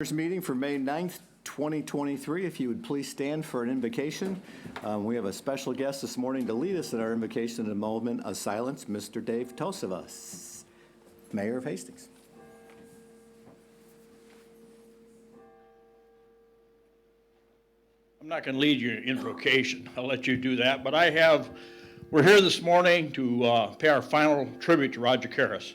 Meeting for May 9th, 2023. If you would please stand for an invocation. We have a special guest this morning to lead us in our invocation in a moment of silence, Mr. Dave Tosevas, Mayor of Hastings. I'm not going to lead you in invocation. I'll let you do that. But we're here this morning to pay our final tribute to Roger Karras.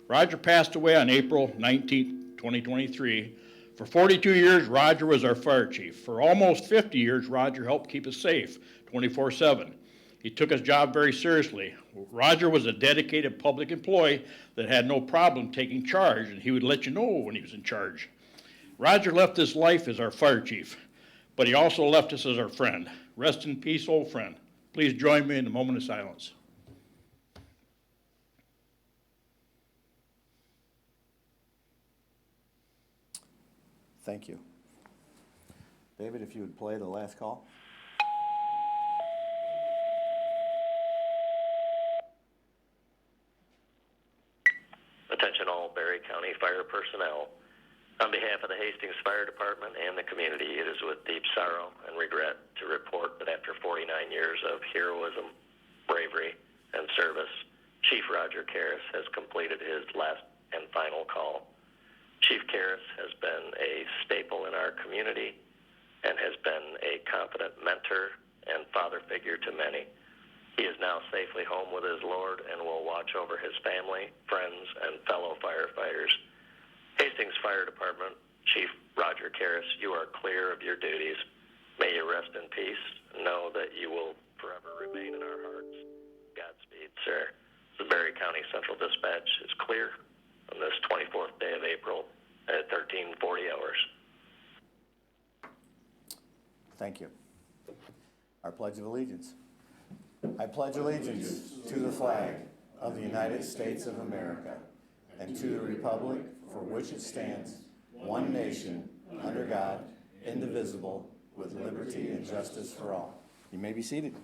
Roger passed away on April 19th, 2023. For 42 years, Roger was our fire chief. For almost 50 years, Roger helped keep us safe 24/7. He took his job very seriously. Roger was a dedicated public employee that had no problem taking charge, and he would let you know when he was in charge. Roger left his life as our fire chief, but he also left us as our friend. Rest in peace, old friend. Please join me in a moment of silence. Thank you. David, if you would play the last call. Attention all Barry County fire personnel. On behalf of the Hastings Fire Department and the community, it is with deep sorrow and regret to report that after 49 years of heroism, bravery, and service, Chief Roger Karras has completed his last and final call. Chief Karras has been a staple in our community and has been a confident mentor and father figure to many. He is now safely home with his Lord and will watch over his family, friends, and fellow firefighters. Hastings Fire Department, Chief Roger Karras, you are clear of your duties. May you rest in peace. Know that you will forever remain in our hearts. Godspeed, sir. The Barry County Central Dispatch is clear on this 24th day of April at 13:40 hours. Thank you. Our Pledge of Allegiance. I pledge allegiance to the flag of the United States of America and to the republic for which it stands, one nation, under God, indivisible, with liberty and justice for all. You may be seated.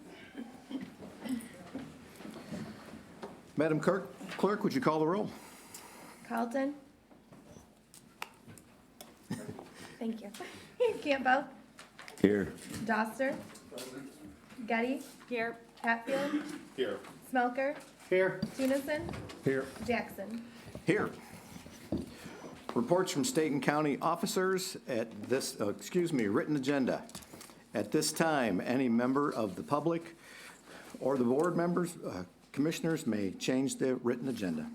Madam Clerk, would you call the roll? Carlton? Thank you. Campbell? Here. Doster? Getty? Here. Hatfield? Here. Smelker? Here. Tennyson? Here. Jackson? Here. Reports from state and county officers at this, written agenda. At this time, any member of the public or the board members, commissioners may change the written agenda.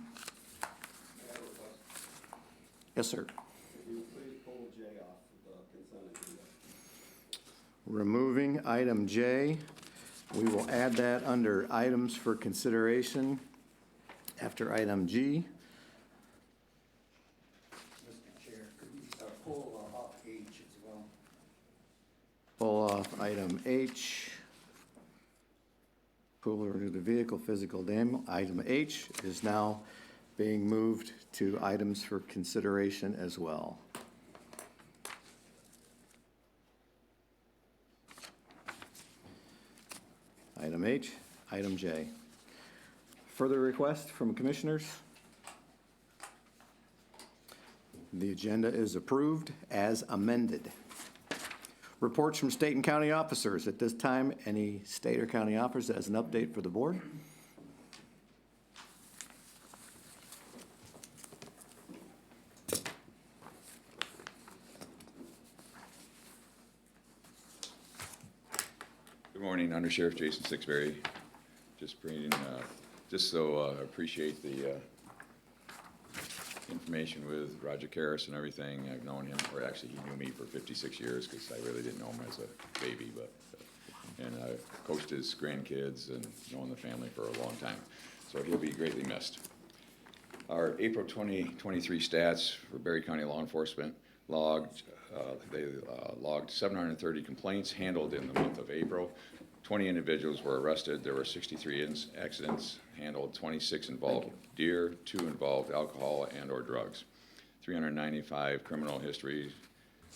Yes, sir. Can you please pull J off the consent agenda? Removing item J. We will add that under items for consideration after item G. Mr. Chair, could you pull off H as well? Pull off item H. Pull over to the vehicle physical damage. Item H is now being moved to items for consideration as well. Item H, item J. Further requests from commissioners? The agenda is approved as amended. Reports from state and county officers. At this time, any state or county officers that has an update for the board? Good morning, Under Sheriff Jason Sixberry. Just bringing, I appreciate the information with Roger Karras and everything. I've known him, or actually he knew me for 56 years because I really didn't know him as a baby, and I've coached his grandkids and known the family for a long time. So he'll be greatly missed. Our April 2023 stats for Barry County law enforcement logged 730 complaints handled in the month of April. 20 individuals were arrested. There were 63 accidents handled. 26 involved deer, 2 involved alcohol and or drugs. 395 criminal histories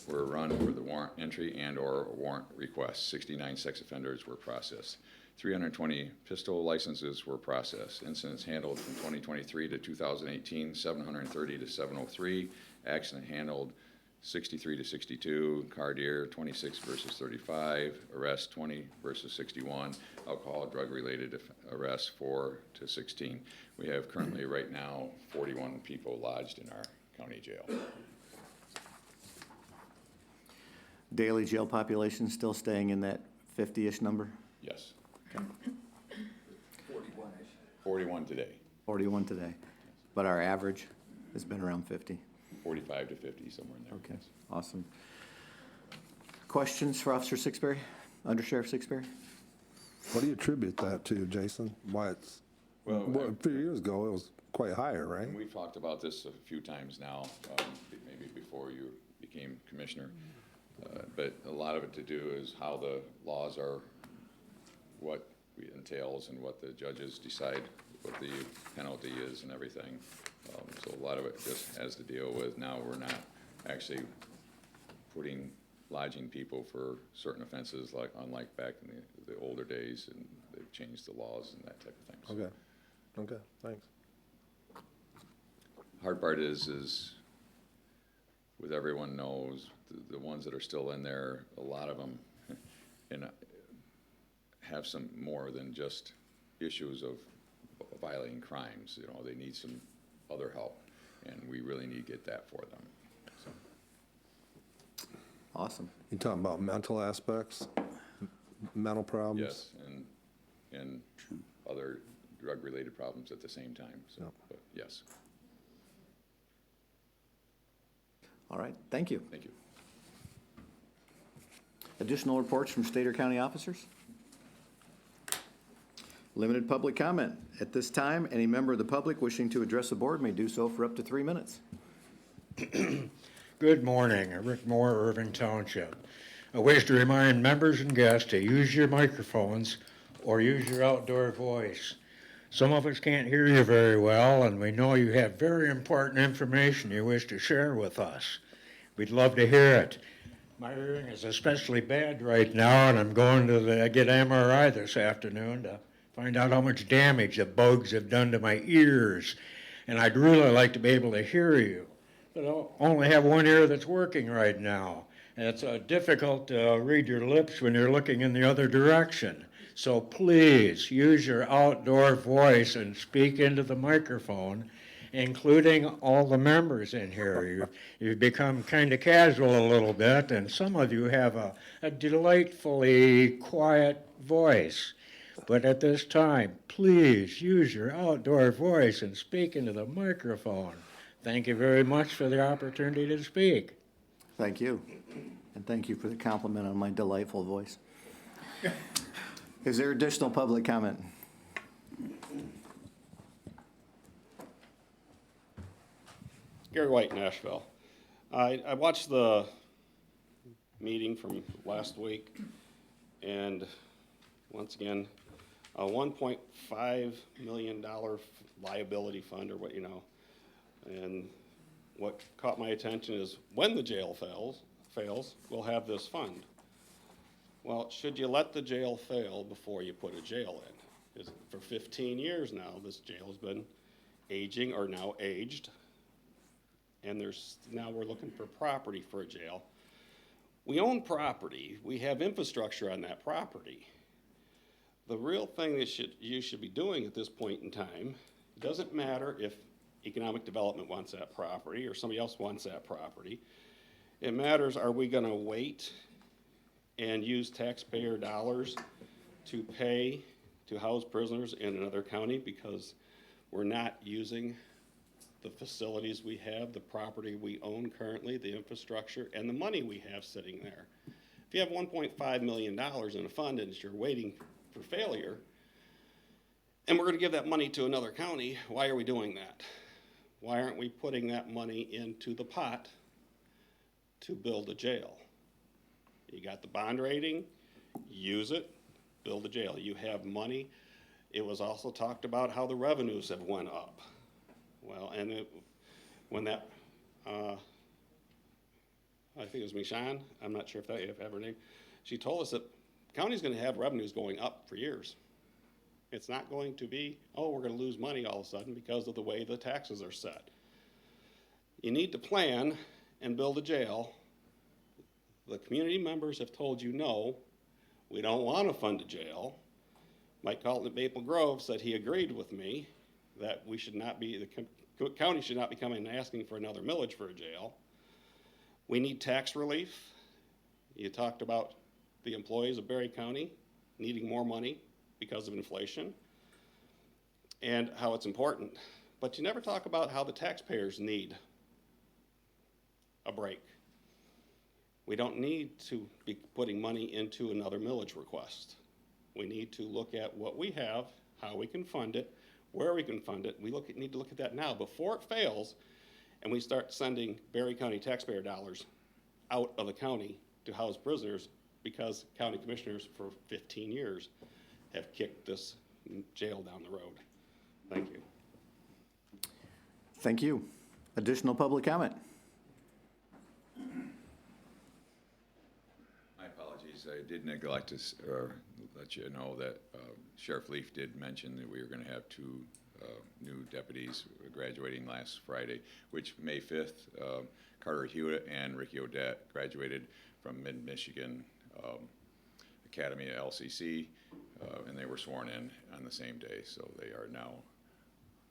were run for the warrant entry and or warrant requests. 69 sex offenders were processed. 320 pistol licenses were processed. Incidents handled from 2023 to 2018, 730 to 703. Accident handled 63 to 62, car deer 26 versus 35, arrests 20 versus 61, alcohol, drug-related arrests 4 to 16. We have currently right now 41 people lodged in our county jail. Daily jail population still staying in that 50-ish number? Yes, 41-ish. 41 today, 41 today. But our average has been around 50. 45 to 50, somewhere in there. Okay, awesome. Questions for Officer Sixberry, Under Sheriff Sixberry? What do you attribute that to, Jason? Why it's, Well, a few years ago, it was quite higher, right? We've talked about this a few times now, maybe before you became commissioner. But a lot of it to do is how the laws are, what it entails and what the judges decide, what the penalty is and everything. So a lot of it just has to deal with now we're not actually lodging people for certain offenses like unlike back in the older days, and they've changed the laws and that type of thing. So Okay, thanks. hard part is with everyone knows, the ones that are still in there, a lot of them and have some more than just issues of violating crimes. You know, they need some other help, and we really need to get that for them. So, Awesome. You talking about mental aspects, mental problems? yes, and other drug-related problems at the same time. So, Yep. but yes, All right, thank you. thank you. Additional reports from state or county officers? Limited public comment. At this time, any member of the public wishing to address the board may do so for up to 3 minutes. Good morning, Rick Moore, Irving Township. I wish to remind members and guests to use your microphones or use your outdoor voice. Some of us can't hear you very well, and we know you have very important information you wish to share with us. We'd love to hear it. My hearing is especially bad right now, and I'm going to get MRI this afternoon to find out how much damage the bugs have done to my ears. And I'd really like to be able to hear you, but I only have one ear that's working right now. And it's difficult to read your lips when you're looking in the other direction. So please use your outdoor voice and speak into the microphone, including all the members in here. You've become kind of casual a little bit, and some of you have a delightfully quiet voice. But at this time, please use your outdoor voice and speak into the microphone. Thank you very much for the opportunity to speak. Thank you. And thank you for the compliment on my delightful voice. Is there additional public comment? Gary White, Nashville. I watched the meeting from last week, and once again, a $1.5 million liability fund, or what, you know, and what caught my attention is when the jail fails, we'll have this fund. Well, should you let the jail fail before you put a jail in? Because for 15 years now, this jail has been aging, or now aged, and now we're looking for property for a jail. We own property, we have infrastructure on that property. The real thing that you should be doing at this point in time, it doesn't matter if economic development wants that property or somebody else wants that property. It matters, are we gonna wait and use taxpayer dollars to pay to house prisoners in another county because we're not using the facilities we have, the property we own currently, the infrastructure, and the money we have sitting there. If you have $1.5 million in a fund and you're waiting for failure, and we're gonna give that money to another county, why are we doing that? Why aren't we putting that money into the pot to build a jail? You got the bond rating, use it, build a jail. You have money. It was also talked about how the revenues have went up. Well, and when that, I think it was Michonne, I'm not sure if you have her name, she told us that county's gonna have revenues going up for years. It's not going to be, oh, we're gonna lose money all of a sudden because of the way the taxes are set. You need to plan and build a jail, the community members have told you, no, we don't want to fund a jail. Mike Carlton at Maple Grove said he agreed with me that we should not be, the county should not be coming and asking for another millage for a jail. We need tax relief. You talked about the employees of Berry County needing more money because of inflation and how it's important. But you never talk about how the taxpayers need a break. We don't need to be putting money into another millage request. We need to look at what we have, how we can fund it, where we can fund it. We need to look at that now before it fails and we start sending Berry County taxpayer dollars out of the county to house prisoners because county commissioners for 15 years have kicked this jail down the road. Thank you. Thank you. Additional public comment? My apologies, I did neglect to let you know that Sheriff Leaf did mention that we were going to have two new deputies graduating last Friday, which May 5th, Carter Hewitt and Ricky Odette graduated from Mid-Michigan Academy at LCC, and they were sworn in on the same day, so they are now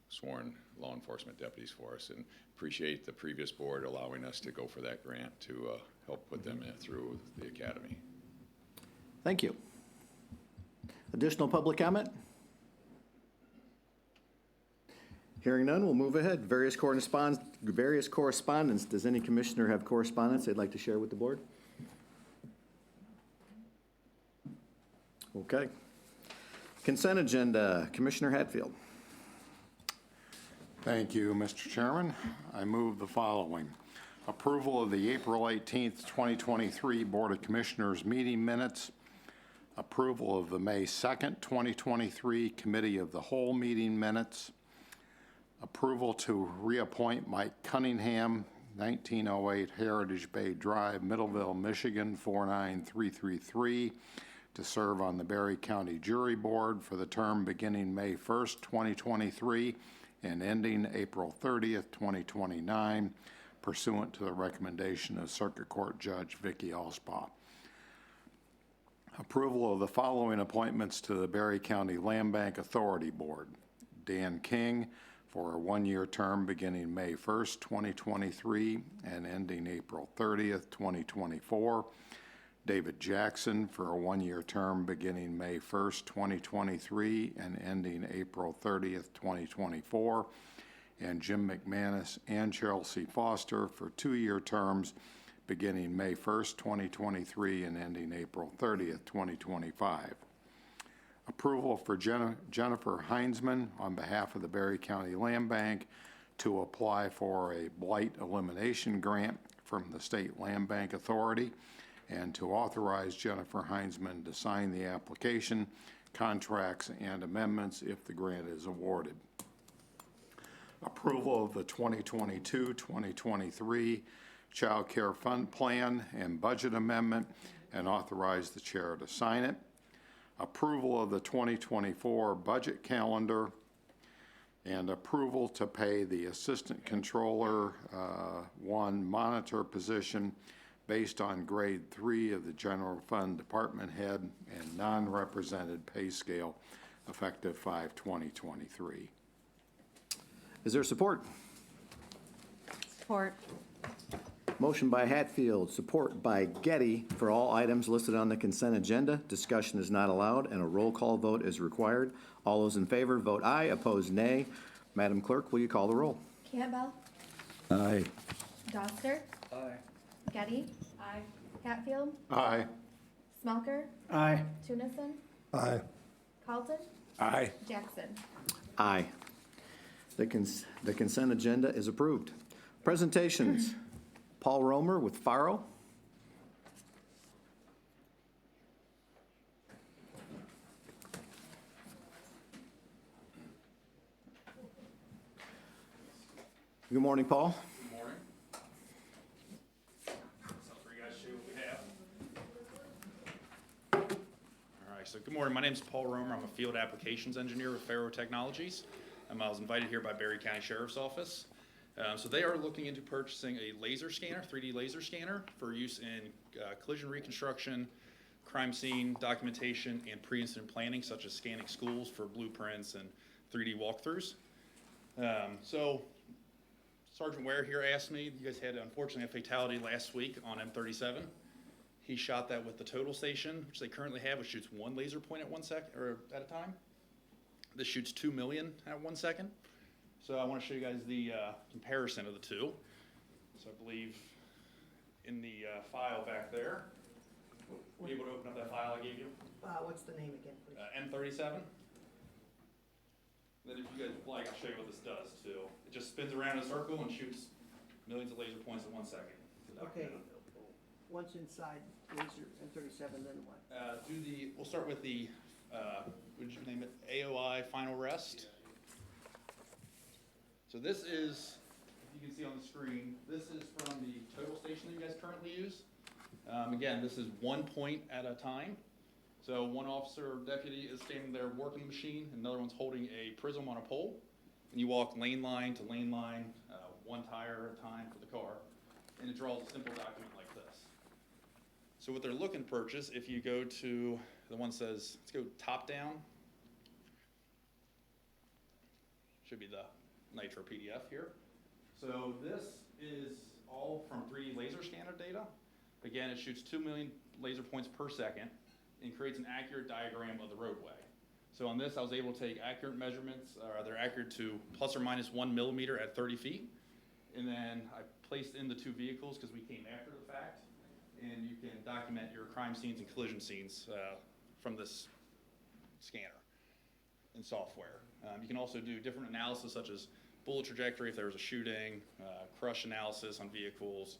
sworn law enforcement deputies for us, and appreciate the previous board allowing us to go for that grant to help put them through the academy. Thank you. Additional public comment? Hearing none, we'll move ahead. Various correspondence. Does any commissioner have correspondence they'd like to share with the board? Okay. Consent agenda, Commissioner Hatfield. Thank you, Mr. Chairman. I move the following. Approval of the April 18th, 2023 Board of Commissioners meeting minutes. Approval of the May 2nd, 2023 Committee of the Whole meeting minutes. Approval to reappoint Mike Cunningham, 1908 Heritage Bay Drive, Middleville, Michigan, 49333, to serve on the Berry County Jury Board for the term beginning May 1st, 2023, and ending April 30th, 2029, pursuant to the recommendation of Circuit Court Judge Vicky Alspaugh. Approval of the following appointments to the Berry County Land Bank Authority Board. Dan King for a one-year term beginning May 1st, 2023, and ending April 30th, 2024. David Jackson for a one-year term beginning May 1st, 2023, and ending April 30th, 2024. And Jim McManus and Chelsea Foster for two-year terms beginning May 1st, 2023, and ending April 30th, 2025. Approval for Jennifer Heinzman on behalf of the Berry County Land Bank to apply for a blight elimination grant from the State Land Bank Authority, and to authorize Jennifer Heinzman to sign the application, contracts, and amendments if the grant is awarded. Approval of the 2022-2023 Child Care Fund Plan and Budget Amendment, and authorize the chair to sign it. Approval of the 2024 budget calendar, and approval to pay the Assistant Controller 1 monitor position based on grade 3 of the General Fund Department Head and non-represented pay scale effective 5/2023. Is there support? Support. Motion by Hatfield, support by Getty for all items listed on the consent agenda. Discussion is not allowed and a roll call vote is required. All those in favor vote aye, opposed nay. Madam Clerk, will you call the roll? Campbell. Aye. Doster. Aye. Getty. Aye. Hatfield. Aye. Smelker. Aye. Tunison. Aye. Carlton. Aye. Jackson. Aye. The consent agenda is approved. Presentations. Paul Romer with Faro. Good morning, Paul. Good morning. Something for you guys to see what we have. All right, so good morning. My name is Paul Romer. I'm a field applications engineer with Faro Technologies. I was invited here by Berry County Sheriff's Office So they are looking into purchasing a laser scanner, 3D laser scanner, for use in collision reconstruction, crime scene documentation, and pre-incident planning, such as scanning schools for blueprints and 3D walkthroughs. So Sergeant Ware here asked me, you guys had unfortunately a fatality last week on M37. He shot that with the total station, which they currently have, which shoots one laser point at 1 second, or at a time. This shoots 2 million at 1 second. So I want to show you guys the comparison of the two. So I believe in the file back there, were you able to open up that file I gave you? What's the name again, please? M37. Then if you guys would like, I'll show you what this does too. It just spins around in a circle and shoots millions of laser points at 1 second. Okay, once inside laser M37, then what? We'll start with the, what did you name it? AOI final rest. So this is, if you can see on the screen, this is from the total station that you guys currently use. Again, this is 1 point at a time. So one officer or deputy is standing there working the machine, and another one's holding a prism on a pole. And you walk lane line to lane line, 1 tire at a time for the car. And it draws a simple document like this. So what they're looking to purchase, if you go to the one that says, let's go top down. Should be the Nitro PDF here. So this is all from 3D laser scanner data. Again, it shoots 2 million laser points per second and creates an accurate diagram of the roadway. So on this, I was able to take accurate measurements, they're accurate to plus or minus 1 millimeter at 30 feet. And then I placed in the 2 vehicles because we came after the fact. And you can document your crime scenes and collision scenes from this scanner and software. You can also do different analysis such as bullet trajectory if there was a shooting, crush analysis on vehicles,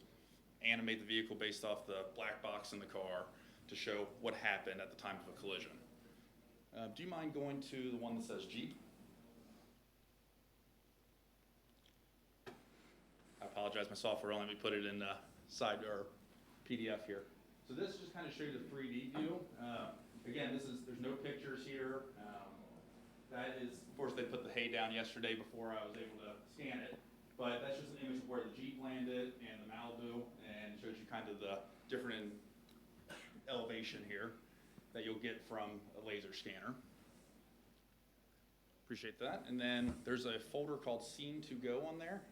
animate the vehicle based off the black box in the car to show what happened at the time of a collision. Do you mind going to the one that says Jeep? I apologize, my software only let me put it in side or PDF here. So this just kind of shows you the 3D view. Again, there's no pictures here. That is, of course, they put the hay down yesterday before I was able to scan it. But that's just an image of where the Jeep landed and the Malibu, and shows you kind of the different elevation here that you'll get from a laser scanner. Appreciate that. And then there's a folder called Scene to Go on there.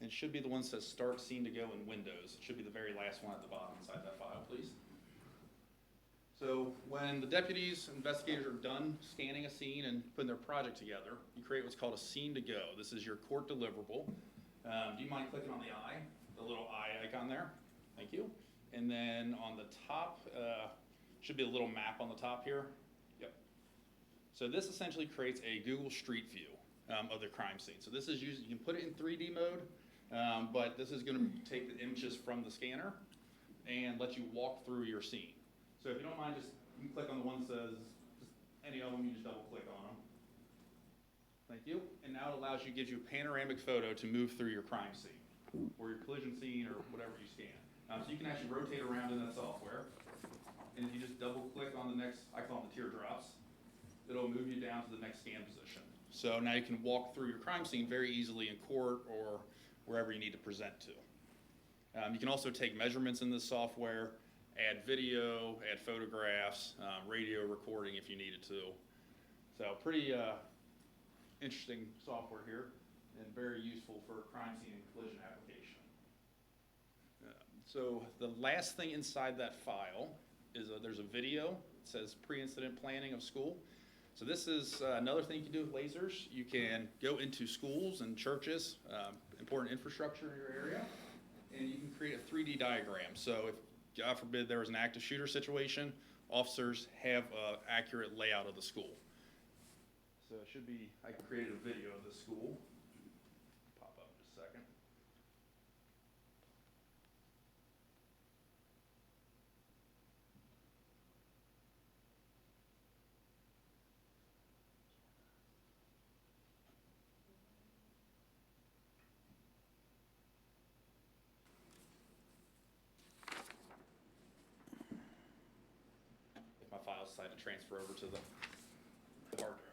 And it should be the one that says Start Scene to Go in Windows. It should be the very last one at the bottom inside that file, please. So when the deputies, investigators are done scanning a scene and putting their project together, you create what's called a Scene to Go. This is your court deliverable. Do you mind clicking on the eye, the little eye icon there? Thank you. And then on the top, should be a little map on the top here. Yep. So this essentially creates a Google Street View of the crime scene. So this is used, you can put it in 3D mode, but this is gonna take the images from the scanner and let you walk through your scene. So if you don't mind, you can click on the one that says, just any of them, you just double click on them. Thank you. And now it allows you, gives you a panoramic photo to move through your crime scene, or your collision scene, or whatever you scan. So you can actually rotate around in that software. And if you just double click on the next, I call them the teardrops, it'll move you down to the next scan position. So now you can walk through your crime scene very easily in court or wherever you need to present to. You can also take measurements in this software, add video, add photographs, radio recording if you needed to. So pretty interesting software here and very useful for crime scene and collision application. So the last thing inside that file is there's a video. It says pre-incident planning of school. So this is another thing you can do with lasers. You can go into schools and churches, important infrastructure in your area, and you can create a 3D diagram. So if, God forbid, there was an active shooter situation, officers have an accurate layout of the school. So it should be, I created a video of the school. Pop up in just a second. If my files decide to transfer over to the hard drive.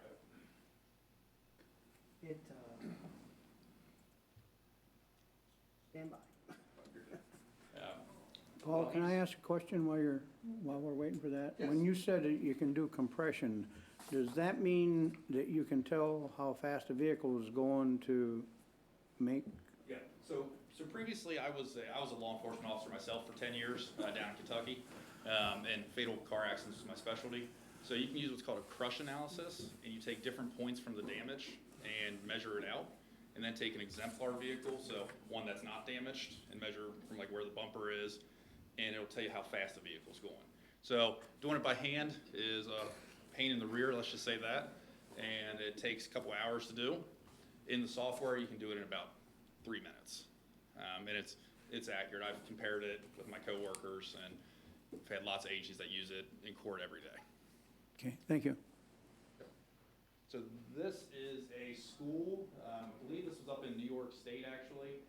Stand by. Paul, can I ask a question while we're waiting for that? When you said that you can do compression, does that mean that you can tell how fast a vehicle is going to make? Yeah, so previously I was a law enforcement officer myself for 10 years down in Kentucky, and fatal car accidents was my specialty. So you can use what's called a crush analysis, and you take different points from the damage and measure it out, and then take an exemplar vehicle, so one that's not damaged, and measure from like where the bumper is, and it'll tell you how fast the vehicle's going. So doing it by hand is a pain in the rear, let's just say that, and it takes a couple hours to do. In the software, you can do it in about 3 minutes. And it's accurate. I've compared it with my coworkers, and I've had lots of AGs that use it in court every day. Okay, thank you. So this is a school, I believe this was up in New York State, actually.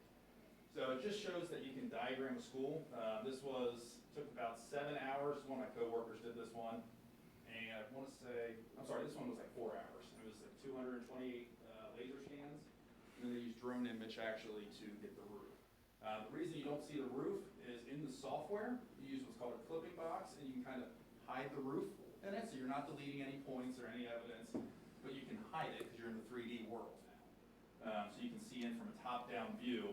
So it just shows that you can diagram a school. This took about 7 hours. One of my coworkers did this one. And I want to say, I'm sorry, this one was like 4 hours. It was like 228 laser scans. And then they used drone image actually to get the roof. The reason you don't see the roof is in the software, you use what's called a clipping box, and you can kind of hide the roof in it, so you're not deleting any points or any evidence, but you can hide it because you're in the 3D world now. So you can see in from a top-down view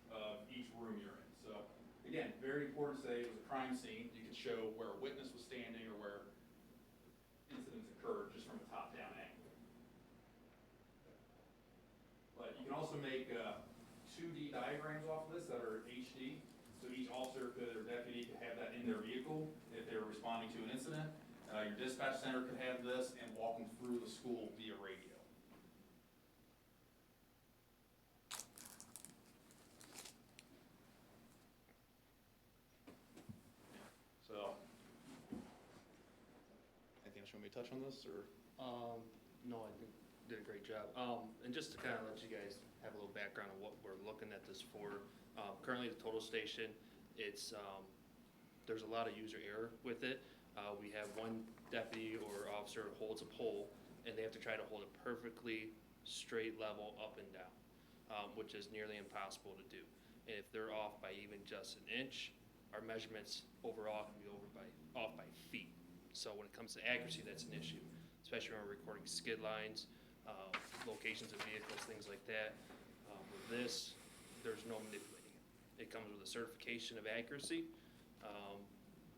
of each room you're in. So again, very important to say it was a crime scene. You could show where a witness was standing or where incidents occurred just from a top-down angle. But you can also make 2D diagrams off of this that are HD. So each officer or deputy could have that in their vehicle if they were responding to an incident. Your dispatch center could have this and walk them through the school via radio. So, anything else you want me to touch on this, or? No, I think you did a great job. And just to kind of let you guys have a little background on what we're looking at this for. Currently, the total station, there's a lot of user error with it. We have one deputy or officer holds a pole, and they have to try to hold it perfectly straight, level, up and down, which is nearly impossible to do. And if they're off by even just an inch, our measurements overall can be off by feet. So when it comes to accuracy, that's an issue, especially when we're recording skid lines, locations of vehicles, things like that. With this, there's no manipulating it. It comes with a certification of accuracy.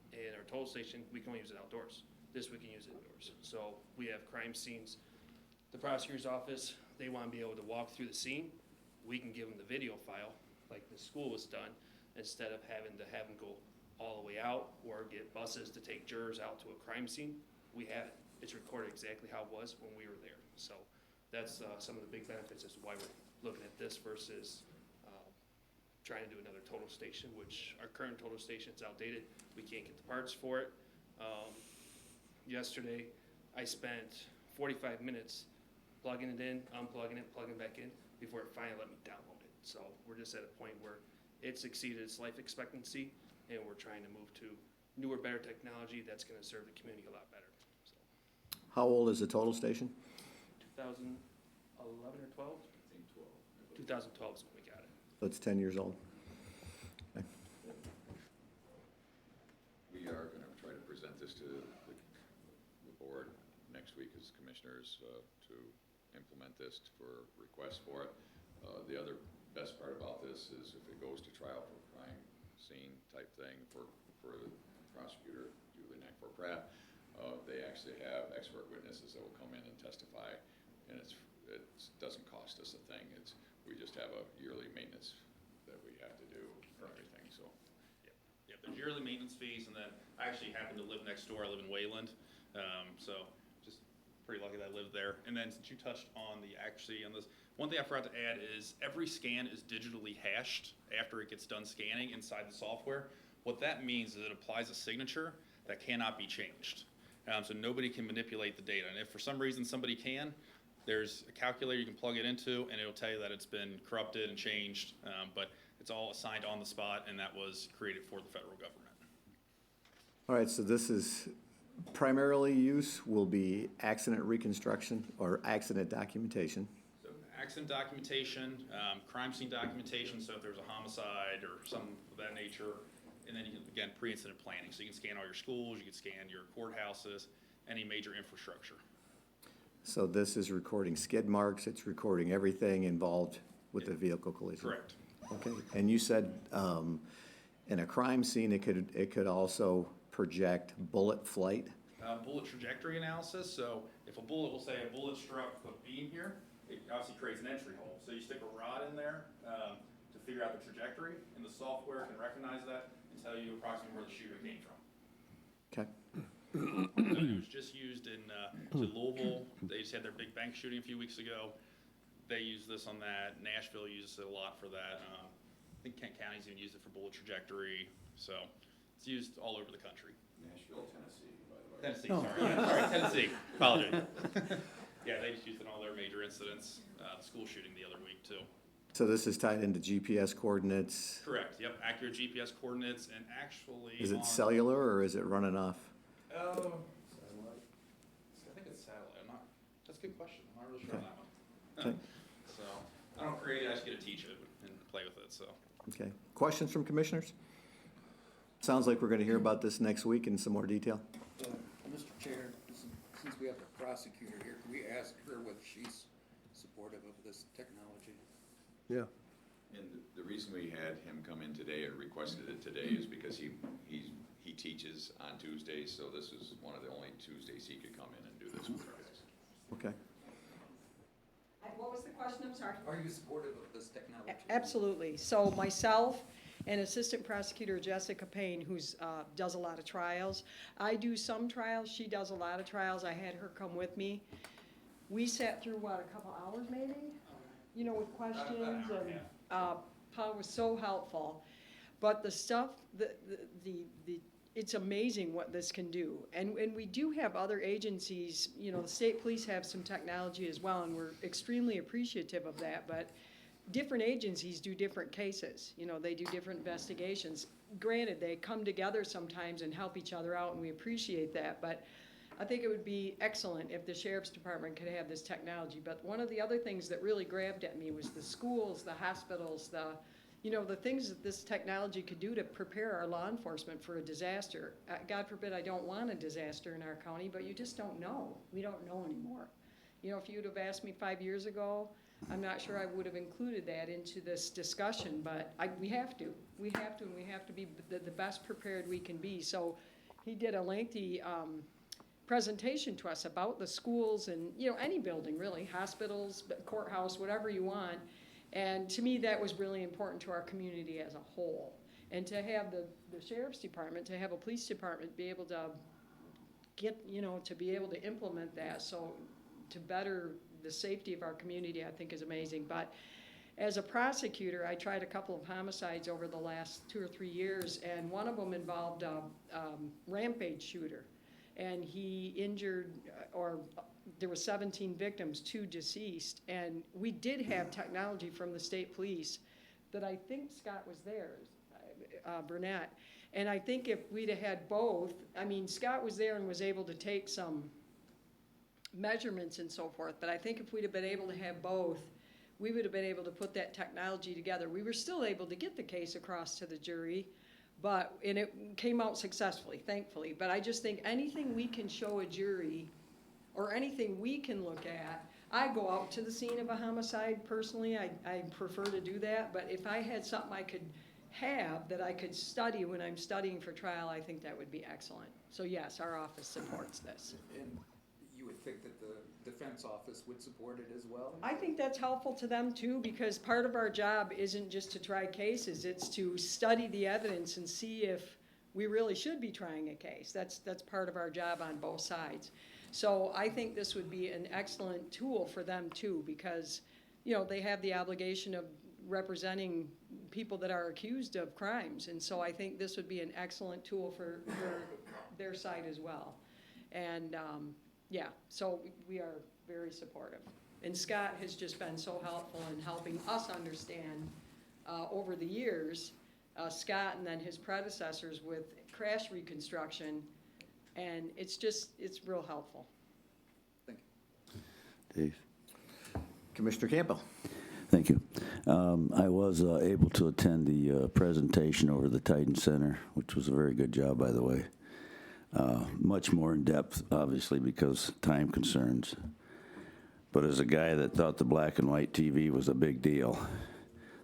And our total station, we can only use it outdoors. This we can use indoors. So we have crime scenes. The prosecutor's office, they want to be able to walk through the scene. We can give them the video file, like the school was done, instead of having to have them go all the way out or get buses to take jurors out to a crime scene. We have it. It's recorded exactly how it was when we were there. So that's some of the big benefits as to why we're looking at this versus trying to do another total station, which our current total station is outdated. We can't get the parts for it. Yesterday, I spent 45 minutes plugging it in, unplugging it, plugging it back in before it finally let me download it. So we're just at a point where it's exceeded its life expectancy, and we're trying to move to newer, better technology that's going to serve the community a lot better. So, How old is the total station? 2011 or 12? I think 12. 2012 is when we got it. So it's 10 years old. Okay. We are going to try to present this to the board next week as commissioners to implement this for requests for it. The other best part about this is if it goes to trial for crime scene type thing for the prosecutor, Julie Nackford Pratt, they actually have expert witnesses that will come in and testify, and it doesn't cost us a thing. We just have a yearly maintenance that we have to do for everything, so. Yeah, there's yearly maintenance fees, and then I actually happen to live next door. I live in Wayland, so just pretty lucky that I live there. And then since you touched on on this, one thing I forgot to add is every scan is digitally hashed after it gets done scanning inside the software. What that means is it applies a signature that cannot be changed. So nobody can manipulate the data. And if for some reason somebody can, there's a calculator you can plug it into, and it'll tell you that it's been corrupted and changed, but it's all assigned on the spot, and that was created for the federal government. All right, so this is primarily use will be accident reconstruction or accident documentation. So accident documentation, crime scene documentation, so if there's a homicide or something of that nature. And then, again, pre-incident planning, so you can scan all your schools, you can scan your courthouses, any major infrastructure. So this is recording skid marks, it's recording everything involved with the vehicle collision? Correct. Okay, and you said, in a crime scene, it could also project bullet flight? Bullet trajectory analysis, so if a bullet, will say a bullet struck a beam here, it obviously creates an entry hole. So you stick a rod in there to figure out the trajectory, and the software can recognize that and tell you approximately where the shooter came from. Okay, It was just used in Louisville. They just had their big bank shooting a few weeks ago. They use this on that. Nashville uses it a lot for that. I think Kent County's even used it for bullet trajectory. So it's used all over the country. Nashville, Tennessee, by the way. Tennessee, sorry. Yeah, sorry, Tennessee. Apologize. Yeah, they just used it in all their major incidents. The school shooting the other week too. so this is tied into GPS coordinates? Correct. Yep. Accurate GPS coordinates, and actually. Is it cellular or is it running off? Oh, satellite. I think it's satellite. That's a good question. I'm not really sure on that one. Okay. So I don't create it. I just get to teach it and play with it. So. Okay, questions from commissioners? Sounds like we're gonna hear about this next week in some more detail. Mr. Chair, since we have a prosecutor here, can we ask her whether she's supportive of this technology? Yeah. And the reason we had him come in today or requested it today is because he teaches on Tuesdays, so this is one of the only Tuesdays he could come in and do this with us. Okay. What was the question? I'm sorry. Are you supportive of this technology? Absolutely. So myself and Assistant Prosecutor Jessica Payne, who's does a lot of trials. I do some trials. She does a lot of trials. I had her come with me. We sat through, a couple hours maybe? You know, with questions, and Paul was so helpful. But the stuff, it's amazing what this can do. And we do have other agencies, you know, the state police have some technology as well, and we're extremely appreciative of that. But different agencies do different cases. You know, they do different investigations. Granted, they come together sometimes and help each other out, and we appreciate that. But I think it would be excellent if the sheriff's department could have this technology. But one of the other things that really grabbed at me was the schools, the hospitals, the things that this technology could do to prepare our law enforcement for a disaster. God forbid I don't want a disaster in our county, but you just don't know. We don't know anymore. You know, if you'd have asked me 5 years ago, I'm not sure I would have included that into this discussion, but we have to. We have to, and we have to be the best prepared we can be. So he did a lengthy presentation to us about the schools and, you know, any building really, hospitals, courthouse, whatever you want. And to me, that was really important to our community as a whole. And to have the sheriff's department, to have a police department be able to to be able to implement that, so to better the safety of our community, I think is amazing. But as a prosecutor, I tried a couple of homicides over the last 2 or 3 years, and one of them involved a rampage shooter. And he injured, there were 17 victims, 2 deceased, and we did have technology from the state police that I think Scott was there, Burnett, and I think if we'd have had both, Scott was there and was able to take some measurements and so forth, but I think if we'd have been able to have both, we would have been able to put that technology together. We were still able to get the case across to the jury, and it came out successfully, thankfully. But I just think anything we can show a jury or anything we can look at, I go out to the scene of a homicide personally, I prefer to do that, but if I had something I could have that I could study when I'm studying for trial, I think that would be excellent. So yes, our office supports this. And you would think that the defense office would support it as well? I think that's helpful to them too, because part of our job isn't just to try cases, it's to study the evidence and see if we really should be trying a case. That's part of our job on both sides. So I think this would be an excellent tool for them too, because, you know, they have the obligation of representing people that are accused of crimes. And so I think this would be an excellent tool for their side as well. And so we are very supportive. And Scott has just been so helpful in helping us understand over the years, Scott and then his predecessors with crash reconstruction. And it's real helpful. Thank you. Dave. Commissioner Campbell. Thank you. I was able to attend the presentation over the Titan Center, which was a very good job, by the way. Much more in depth, obviously, because time concerns. But as a guy that thought the black and white TV was a big deal,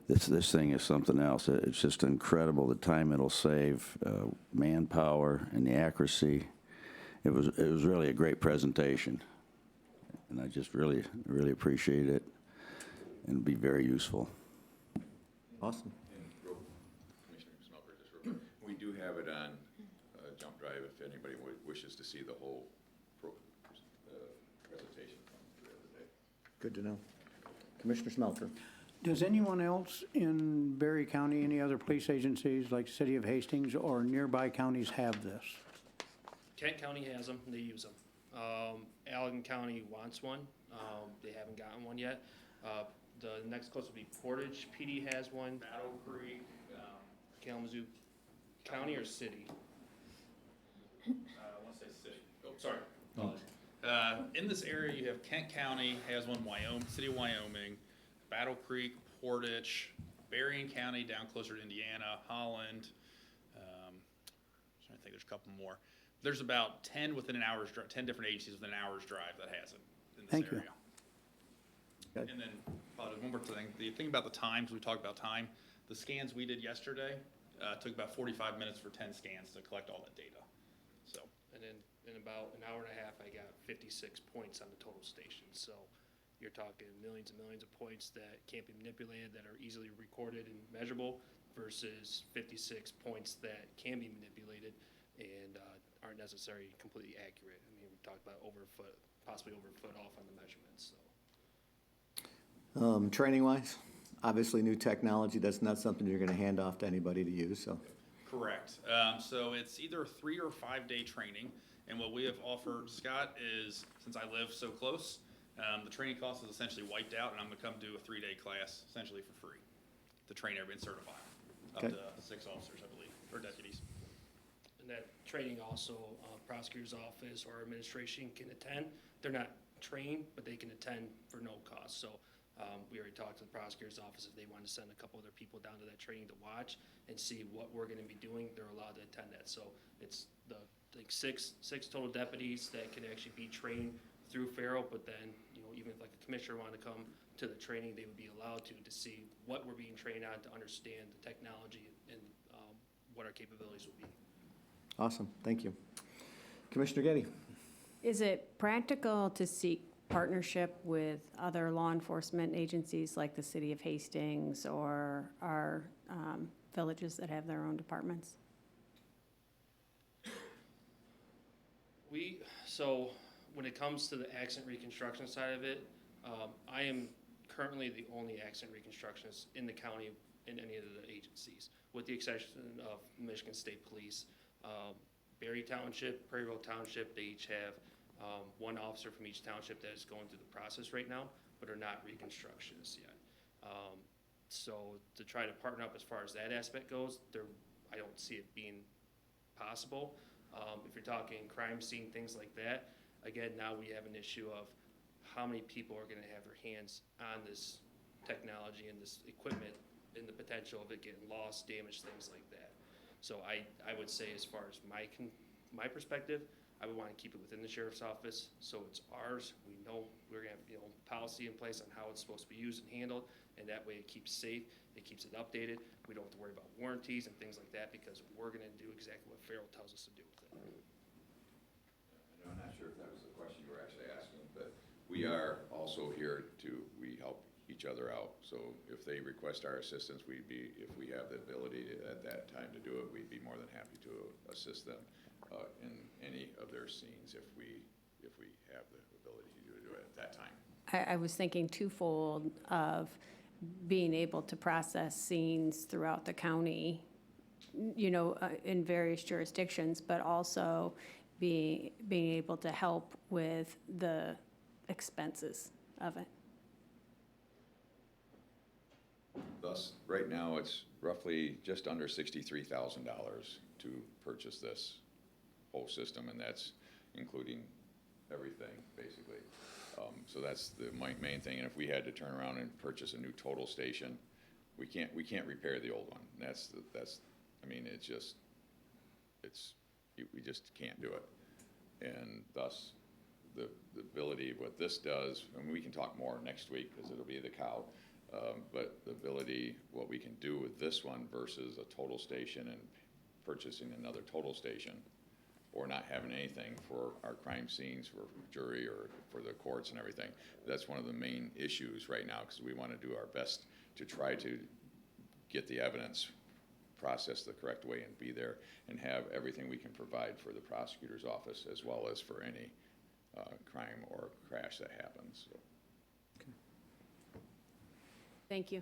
this thing is something else. It's just incredible the time it'll save, manpower, and the accuracy. It was really a great presentation, and I just really appreciate it, and be very useful. Awesome. And Commissioner Smelker, just real quick, we do have it on Jump Drive if anybody wishes to see the whole presentation from the other day. Good to know. Commissioner Smelter. Does anyone else in Berry County, any other police agencies like City of Hastings or nearby counties have this? Kent County has them, they use them. Allegan County wants one, they haven't gotten one yet. The next closest would be Portage, PD has one. Battle Creek, Kalamazoo County or city? I want to say city. Oh, sorry. In this area, you have Kent County has one, City of Wyoming, Battle Creek, Portage, Berrien County down closer to Indiana, Holland. I think there's a couple more. There's about 10 within an hour's drive, 10 different agencies within an hour's drive that has it in this Thank you. area. And then, one more thing. The thing about the times, we talked about time. The scans we did yesterday took about 45 minutes for 10 scans to collect all that data. So. And then in about an hour and a half, I got 56 points on the total station. So you're talking millions and millions of points that can't be manipulated, that are easily recorded and measurable, versus 56 points that can be manipulated and aren't necessarily completely accurate. I mean, we talked about over a foot, possibly over a foot off on the measurements. So. Training-wise, obviously new technology, that's not something you're going to hand off to anybody to use, so. Correct. So it's either 3 or 5 day training. And what we have offered, Scott, is since I live so close, the training cost is essentially wiped out, and I'm going to come do a 3-day class essentially for free to train everybody and certify up Okay. to 6 officers, I believe, or deputies. And that training also, prosecutor's office or administration can attend. They're not trained, but they can attend for no cost. So we already talked to the prosecutor's office. If they want to send a couple other people down to that training to watch and see what we're going to be doing, they're allowed to attend that. So it's like six total deputies that can actually be trained through Farrell, but then, even if like a commissioner wanted to come to the training, they would be allowed to see what we're being trained on, to understand the technology and what our capabilities will be. Awesome, thank you. Commissioner Getty. Is it practical to seek partnership with other law enforcement agencies like the City of Hastings or our villages that have their own departments? So when it comes to the accident reconstruction side of it, I am currently the only accident reconstructionist in the county in any of the agencies, with the exception of Michigan State Police. Berry Township, Prairieville Township, they each have one officer from each township that is going through the process right now, but are not reconstructionists yet. So to try to partner up as far as that aspect goes, I don't see it being possible. If you're talking crime scene, things like that, again, now we have an issue of how many people are going to have their hands on this technology and this equipment, and the potential of it getting lost, damaged, things like that. So I would say, as far as my perspective, I would want to keep it within the sheriff's office, so it's ours. We know we're going to have policy in place on how it's supposed to be used and handled, and that way it keeps safe, it keeps it updated. We don't have to worry about warranties and things like that, because we're going to do exactly what Farrell tells us to do with it. I'm not sure if that was the question you were actually asking, but we are also here we help each other out. So if they request our assistance, if we have the ability at that time to do it, we'd be more than happy to assist them in any of their scenes if we have the ability to do it at that time. I was thinking twofold of being able to process scenes throughout the county, in various jurisdictions, but also being able to help with the expenses of it. Thus, right now, it's roughly just under $63,000 to purchase this whole system, and that's including everything, basically. So that's the main thing, and if we had to turn around and purchase a new total station, we can't repair the old one. That's, I mean, we just can't do it. And thus, the ability, what this does, and we can talk more next week, because it'll be the cow, but the ability, what we can do with this one versus a total station and purchasing another total station, or not having anything for our crime scenes, for jury, or for the courts and everything. That's one of the main issues right now, because we want to do our best to try to get the evidence processed the correct way and be there and have everything we can provide for the prosecutor's office, as well as for any crime or crash that happens. So. Thank you.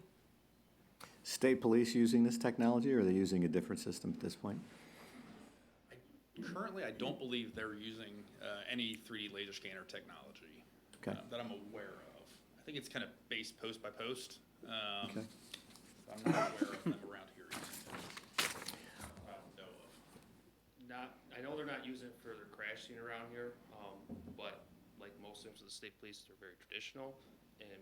State police using this technology, or are they using a different system at this point? Currently, I don't believe they're using any 3D laser scanner technology Okay. that I'm aware of. I think it's kind of based post by post. Okay. I'm not aware of them around here using it. I don't know of. I know they're not using it for their crash scene around here, but like most things with the state police, they're very traditional and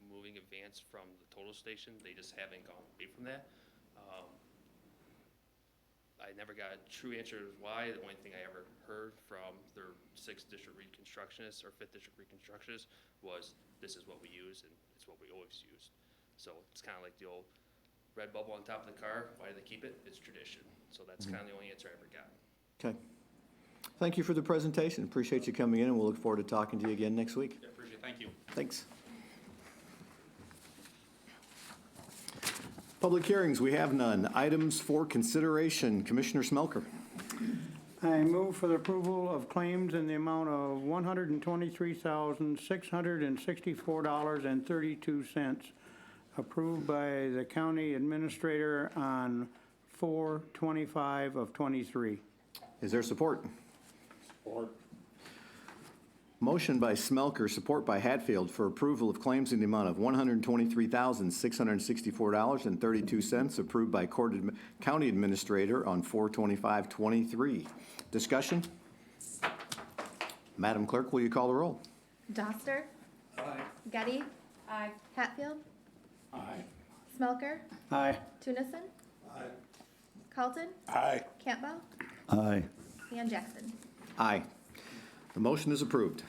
moving advance from the total station. They just haven't gone away from that. I never got a true answer as why. The only thing I ever heard from their 6th district reconstructionist or 5th district reconstructionist was, this is what we use and it's what we always used. So it's kind of like the old red bubble on top of the car. Why do they keep it? It's tradition. So that's kind of the only answer I ever got. Okay. Thank you for the presentation. Appreciate you coming in, and we'll look forward to talking to you again next week. I appreciate it. Thank you. Thanks. Public hearings, we have none. Items for consideration, Commissioner Smelker. I move for the approval of claims in the amount of $123,664.32, approved by the county administrator on 4/25 of '23. Is there support? Support. Motion by Smelker, support by Hatfield, for approval of claims in the amount of $123,664.32, approved by County Administrator on 4/25/23. Discussion? Madam Clerk, will you call the roll? Doster? Aye. Getty? Aye. Hatfield? Aye. Smelker? Aye. Tunison? Aye. Carlton? Aye. Campbell? Aye. And Jackson. Aye. The motion is approved.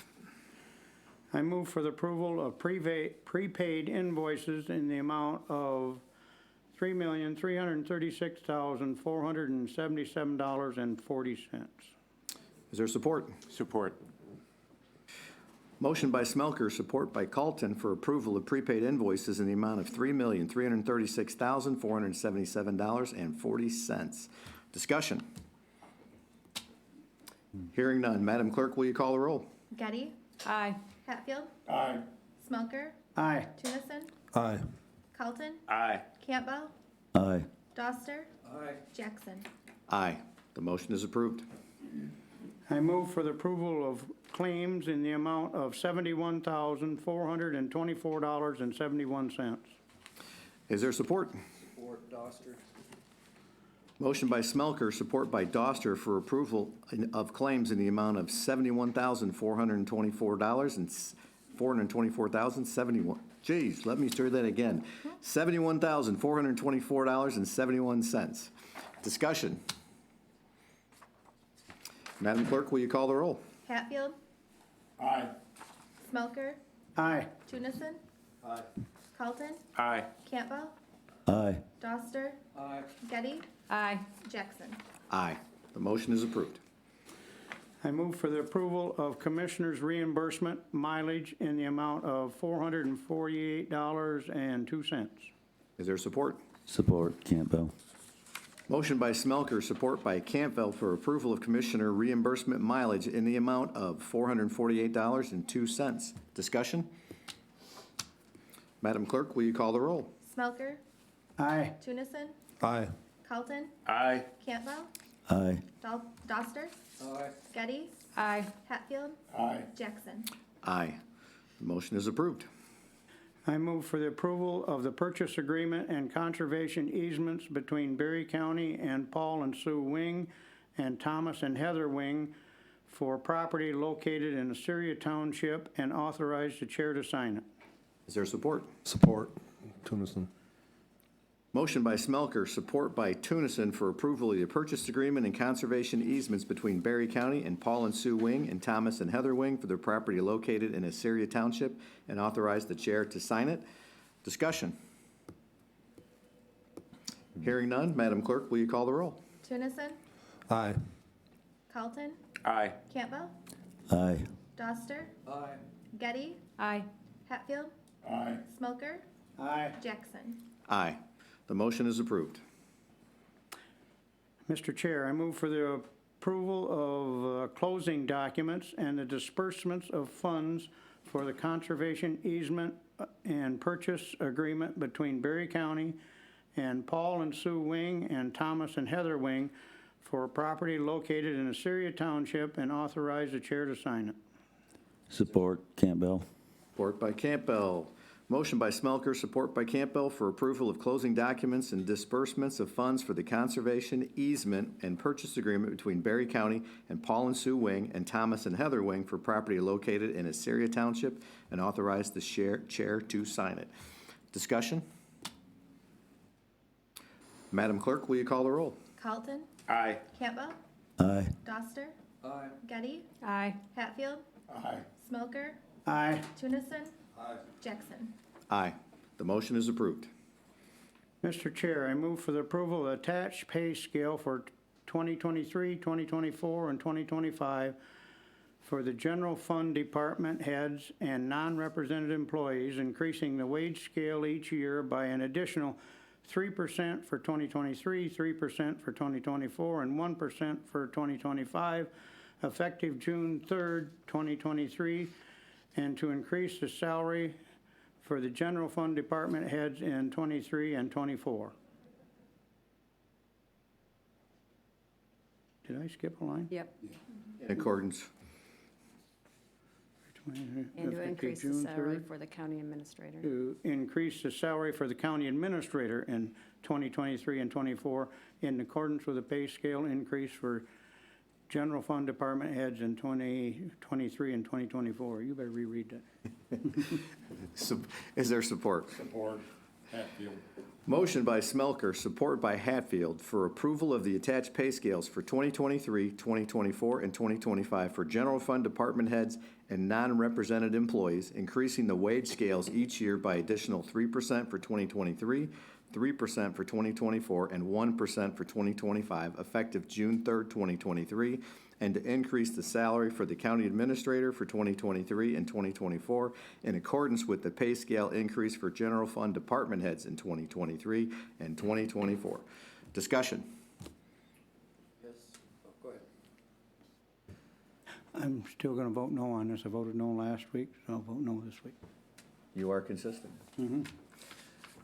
I move for the approval of prepaid invoices in the amount of $3,336,477.40. Is there support? Support. Motion by Smelker, support by Carlton, for approval of prepaid invoices in the amount of $3,336,477.40. Discussion? Hearing none. Madam Clerk, will you call the roll? Getty? Aye. Hatfield? Aye. Smelker? Aye. Tunison? Aye. Carlton? Aye. Campbell? Aye. Doster? Aye. Jackson. Aye. The motion is approved. I move for the approval of claims in the amount of $71,424.71. Is there support? Support Doster. Motion by Smelker, support by Doster, for approval of claims in the amount of $71,424 and $424,071. Geez, let me stir that again. $71,424.71. Discussion. Madam Clerk, will you call the roll? Hatfield? Aye. Smelker? Aye. Tunison? Aye. Carlton? Aye. Campbell? Aye. Doster? Aye. Getty? Aye. Jackson. Aye. The motion is approved. I move for the approval of Commissioner's reimbursement mileage in the amount of $448.02. Is there support? Support Campbell. Motion by Smelker, support by Campbell, for approval of Commissioner reimbursement mileage in the amount of $448.02. Discussion? Madam Clerk, will you call the roll? Smelker? Aye. Tunison? Aye. Carlton? Aye. Campbell? Aye. Doster? Aye. Getty? Aye. Hatfield? Aye. Jackson. Aye. The motion is approved. I move for the approval of the purchase agreement and conservation easements between Berry County and Paul and Sue Wing and Thomas and Heather Wing for property located in Assyria Township and authorize the chair to sign it. Is there support? Support. Tunison. Motion by Smelker, support by Tunison for approval of the purchase agreement and conservation easements between Berry County and Paul and Sue Wing and Thomas and Heather Wing for their property located in Assyria Township and authorize the chair to sign it. Discussion. Hearing none, Madam Clerk, will you call the roll? Tennyson, Aye. Carlton, Aye. Campbell, Aye. Doster, Aye. Getty, Aye. Hatfield, Aye. Smoker, Aye. Jackson. Aye. The motion is approved. Mr. Chair, I move for the approval of closing documents and the disbursements of funds for the conservation easement and purchase agreement between Berry County and Paul and Sue Wing and Thomas and Heather Wing for property located in Assyria Township and authorize the chair to sign it. Support Campbell. Support by Campbell. Motion by Smelker, support by Campbell for approval of closing documents and disbursements of funds for the conservation easement and purchase agreement between Berry County and Paul and Sue Wing and Thomas and Heather Wing for property located in Assyria Township and authorize the chair to sign it. Discussion? Madam Clerk, will you call the roll? Carlton, Aye. Campbell, Aye. Doster, Aye. Getty, Aye. Hatfield, Aye. Smoker, Aye. Tennyson, Aye. Jackson. Aye. The motion is approved. Mr. Chair, I move for the approval of attached pay scale for 2023, 2024, and 2025 for the general fund department heads and non-represented employees, increasing the wage scale each year by an additional 3% for 2023, 3% for 2024, and 1% for 2025, effective June 3rd, 2023, and to increase the salary for the general fund department heads in 23 and 24. Did I skip a line? Yep. In accordance. And to Effective increase the June salary 3rd. for the county administrator. To increase the salary for the county administrator in 2023 and 24 in accordance with the pay scale increase for general fund department heads in 2023 and 2024. You better reread that. Is there support? Support. Hatfield. Motion by Smelker, support by Hatfield for approval of the attached pay scales for 2023, 2024, and 2025 for general fund department heads and non-represented employees, increasing the wage scales each year by additional 3% for 2023, 3% for 2024, and 1% for 2025, effective June 3rd, 2023, and to increase the salary for the county administrator for 2023 and 2024 in accordance with the pay scale increase for general fund department heads in 2023 and 2024. Discussion. Yes, go ahead. I'm still going to vote no on this. I voted no last week, so I'll vote no this week. You are consistent. Mm-hmm.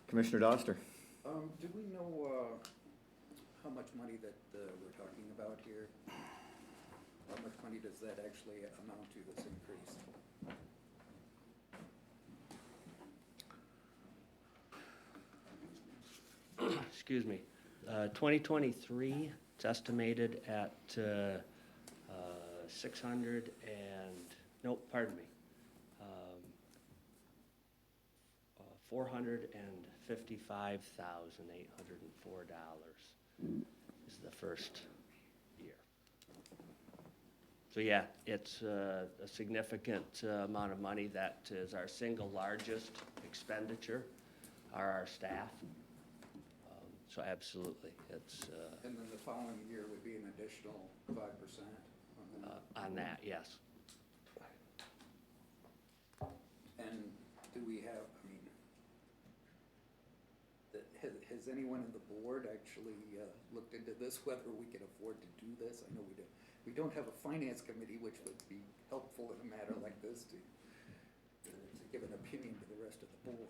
Commissioner Doster. Do we know, how much money that, we're talking about here? How much money does that actually amount to, this increase? Excuse me. 2023, it's estimated at 600 and, no, pardon me, $455,804 is the first year. So yeah, it's a significant amount of money. That is our single largest expenditure, are our staff. So absolutely, it's And then the following year would be an additional 5% on that, yes. And do we have, I mean, has anyone in the board actually looked into this, whether we can afford to do this? I know we don't have a finance committee, which would be helpful in a matter like this to give an opinion to the rest of the board.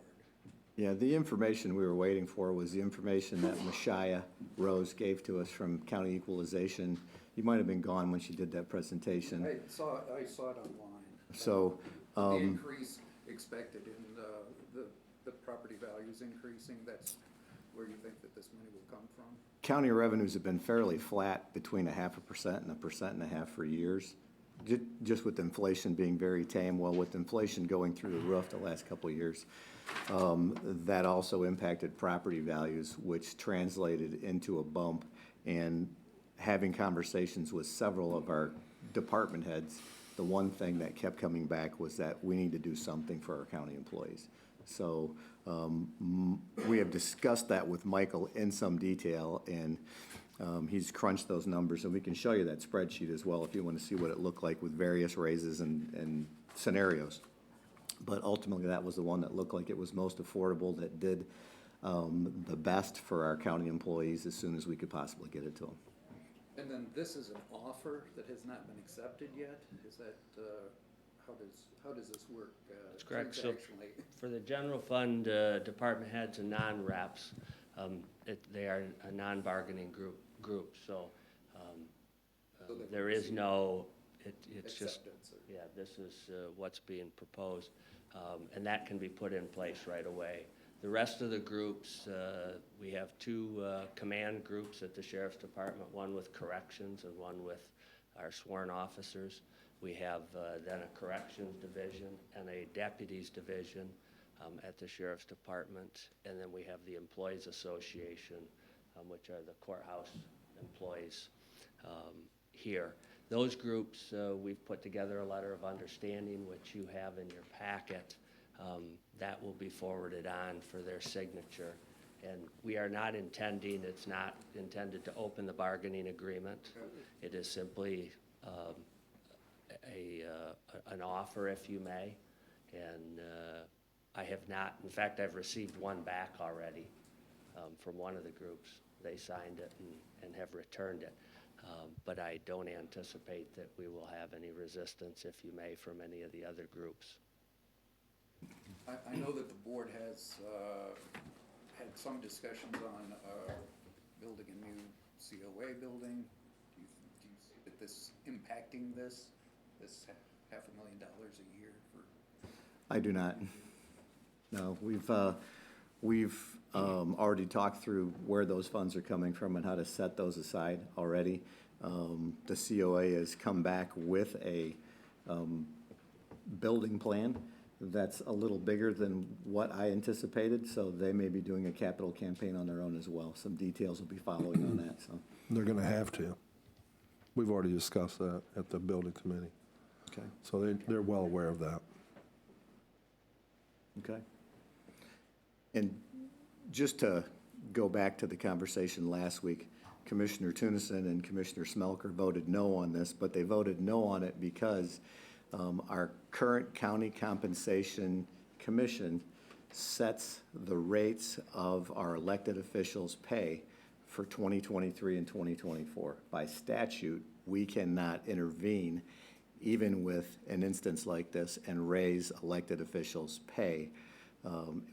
Yeah, the information we were waiting for was the information that Mashia Rose gave to us from County Equalization. You might have been gone when she did that presentation. I saw it online. So, The increase expected in the property values increasing, that's where you think that this money will come from? county revenues have been fairly flat between 0.5% and 1.5% for years. just with inflation being very tame, well, with inflation going through the roof the last couple of years, that also impacted property values, which translated into a bump. And having conversations with several of our department heads, the one thing that kept coming back was that we need to do something for our county employees. So we have discussed that with Michael in some detail, and he's crunched those numbers, and we can show you that spreadsheet as well if you want to see what it looked like with various raises and scenarios. But ultimately, that was the one that looked like it was most affordable, that did the best for our county employees as soon as we could possibly get it to them. And then this is an offer that has not been accepted yet? Is that, how does this work That's correct. So transactionally? for the general fund, department heads and non-reps, they are a non-bargaining group, so there is no, it's just, Acceptance or- yeah, this is what's being proposed, and that can be put in place right away. The rest of the groups, we have two command groups at the Sheriff's Department, one with corrections and one with our sworn officers. We have then a corrections division and a deputies division at the Sheriff's Department. And then we have the Employees Association, which are the courthouse employees here. Those groups, we've put together a letter of understanding, which you have in your packet. That will be forwarded on for their signature. And we are not intending, it's not intended to open the bargaining agreement. It is simply an offer, if you may. And I have not, in fact, I've received one back already from one of the groups. They signed it and have returned it. But I don't anticipate that we will have any resistance, if you may, from any of the other groups. I know that the board has had some discussions on building a new COA building. Do you see that this impacting this $500,000 a year for? I do not. No, we've already talked through where those funds are coming from and how to set those aside already. The COA has come back with a building plan that's a little bigger than what I anticipated, so they may be doing a capital campaign on their own as well. Some details will be following on that, so. They're gonna have to. We've already discussed that at the building committee. Okay. So they're well aware of that. Okay. And just to go back to the conversation last week, Commissioner Tunison and Commissioner Smelker voted no on this, but they voted no on it because our current county compensation commission sets the rates of our elected officials' pay for 2023 and 2024. By statute, we cannot intervene even with an instance like this and raise elected officials' pay.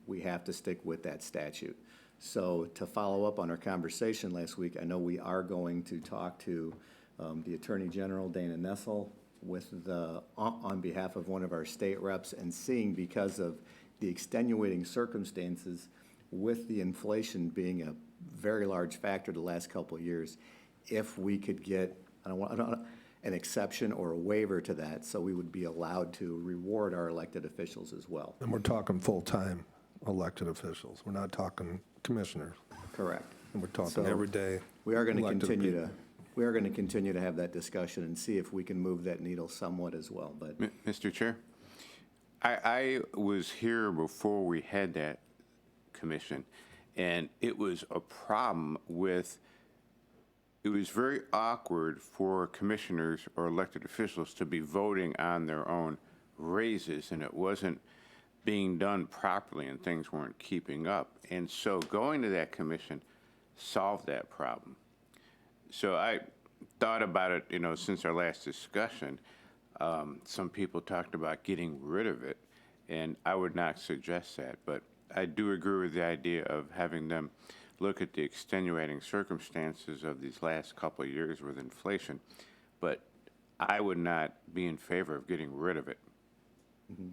We have to stick with that statute. So to follow up on our conversation last week, I know we are going to talk to the Attorney General, Dana Nessel, on behalf of one of our state reps, and seeing, because of the extenuating circumstances with the inflation being a very large factor the last couple of years, if we could get an exception or a waiver to that, so we would be allowed to reward our elected officials as well. And we're talking full-time elected officials. We're not talking commissioners. Correct. And we're talking So every day. We are going to elected continue people. we are going to continue to have that discussion and see if we can move that needle somewhat as well. But Mr. Chair, I was here before we had that commission, and it was a problem with, it was very awkward for commissioners or elected officials to be voting on their own raises, and it wasn't being done properly, and things weren't keeping up. And so going to that commission solved that problem. So I thought about it, since our last discussion. Some people talked about getting rid of it, and I would not suggest that. But I do agree with the idea of having them look at the extenuating circumstances of these last couple of years with inflation. But I would not be in favor of getting rid of it. mm-hmm.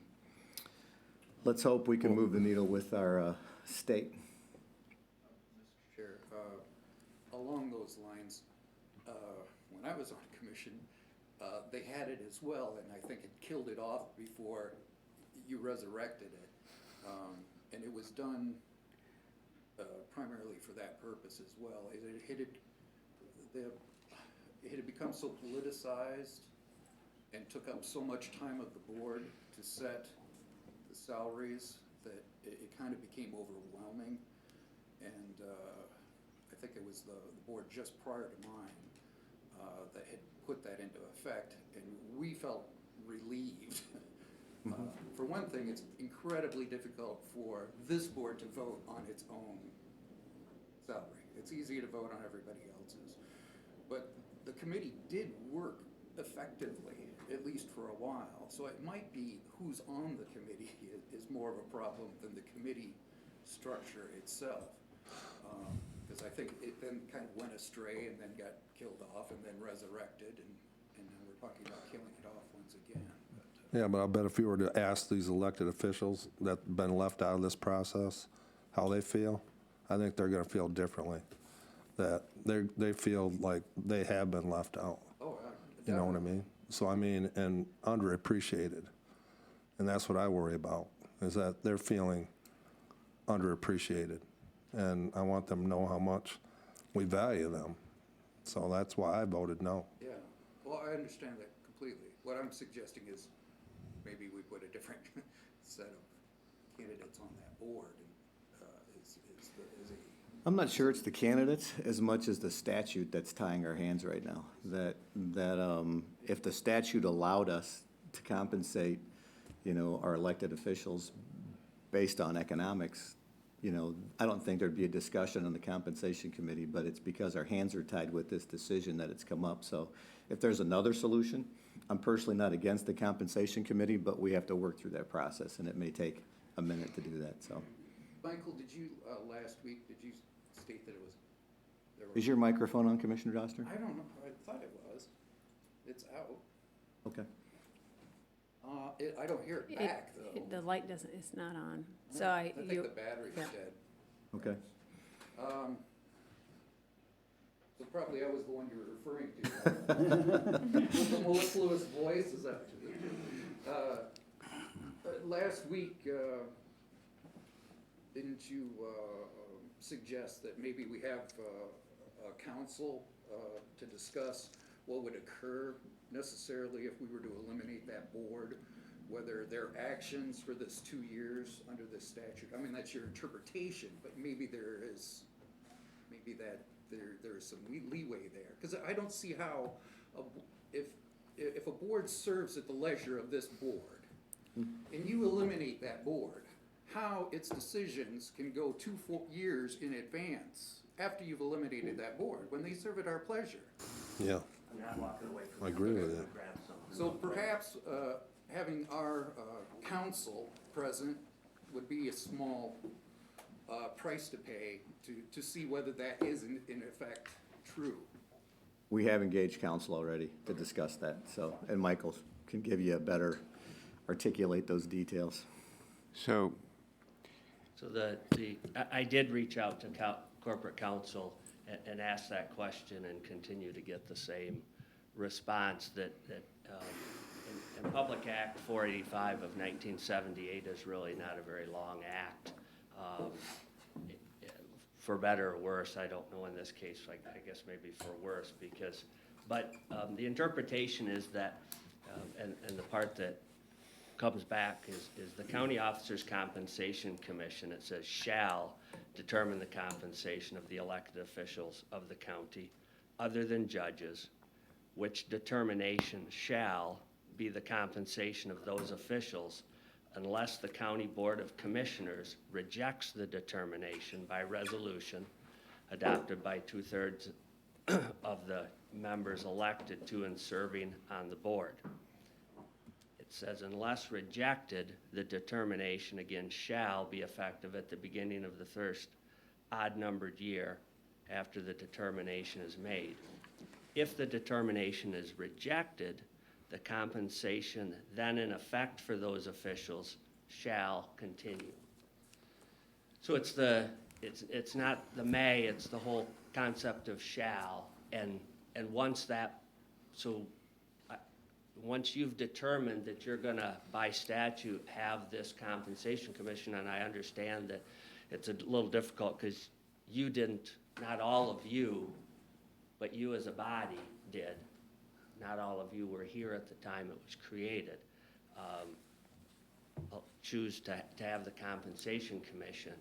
Let's hope we can move the needle with our state. Mr. Chair, along those lines, when I was on commission, they had it as well, and I think it killed it off before you resurrected it. And it was done primarily for that purpose as well. It had become so politicized and took up so much time of the board to set the salaries that it kind of became overwhelming. And I think it was the board just prior to mine that had put that into effect, and we felt relieved. For one thing, it's incredibly difficult for this board to vote on its own salary. It's easy to vote on everybody else's. But the committee did work effectively, at least for a while. So it might be who's on the committee is more of a problem than the committee structure itself. Because I think it then kind of went astray and then got killed off and then resurrected, and then we're talking about killing it off once again. Yeah, but I bet if you were to ask these elected officials that have been left out of this process, how they feel, I think they're gonna feel differently. That they feel like they have been left out. Oh, You know what I mean? So I mean, and underappreciated. And that's what I worry about, is that they're feeling underappreciated. And I want them to know how much we value them. So that's why I voted no. Yeah, well, I understand that completely. What I'm suggesting is maybe we put a different set of candidates on that board. I'm not sure it's the candidates as much as the statute that's tying our hands right now. That if the statute allowed us to compensate, our elected officials based on economics, I don't think there'd be a discussion on the compensation committee, but it's because our hands are tied with this decision that it's come up. So if there's another solution, I'm personally not against the compensation committee, but we have to work through that process, and it may take a minute to do that, so. Michael, did you, last week, did you state that there was? Is your microphone on, Commissioner Doster? I don't know, I thought it was. It's out. Okay. I don't hear it back, though. The light doesn't, it's not on. So I think the battery's yeah. dead. Okay. So probably I was the one you were referring to. With the mellifluous voice, is that? Last week, didn't you suggest that maybe we have a council to discuss what would occur necessarily if we were to eliminate that board, whether their actions for this 2 years under this statute? I mean, that's your interpretation, but maybe there is some leeway there, because I don't see how if a board serves at the leisure of this board and you eliminate that board, how its decisions can go 2 full years in advance after you've eliminated that board when they serve at our pleasure. Yeah. I'm not walking away from I agree with you. So perhaps having our council present would be a small price to pay to see whether that is in effect true. We have engaged counsel already to discuss that, so, and Michael can give you a better, articulate those details. So I did reach out to corporate counsel and ask that question and continue to get the same response that in Public Act 485 of 1978 is really not a very long act. For better or worse, I don't know in this case, I guess maybe for worse, but the interpretation is that, and the part that comes back is the County Officers Compensation Commission, it says shall determine the compensation of the elected officials of the county other than judges, which determination shall be the compensation of those officials unless the County Board of Commissioners rejects the determination by resolution adopted by 2/3 of the members elected to and serving on the board. It says unless rejected, the determination again shall be effective at the beginning of the first odd-numbered year after the determination is made. If the determination is rejected, the compensation then in effect for those officials shall continue. So it's not the may, it's the whole concept of shall, and once that, so once you've determined that you're gonna, by statute, have this compensation commission, and I understand that it's a little difficult because you didn't, not all of you, but you as a body did. Not all of you were here at the time it was created. Choose to have the compensation commission.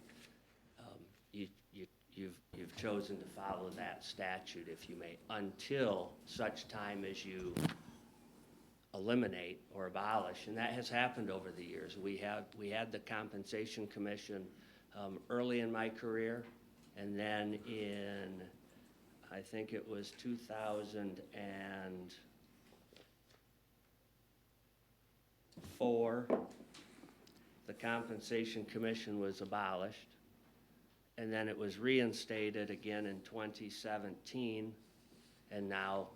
You've chosen to follow that statute, if you may, until such time as you eliminate or abolish, and that has happened over the years. We had the compensation commission early in my career, and then in, I think it was 2004, the compensation commission was abolished, and then it was reinstated again in 2017, and now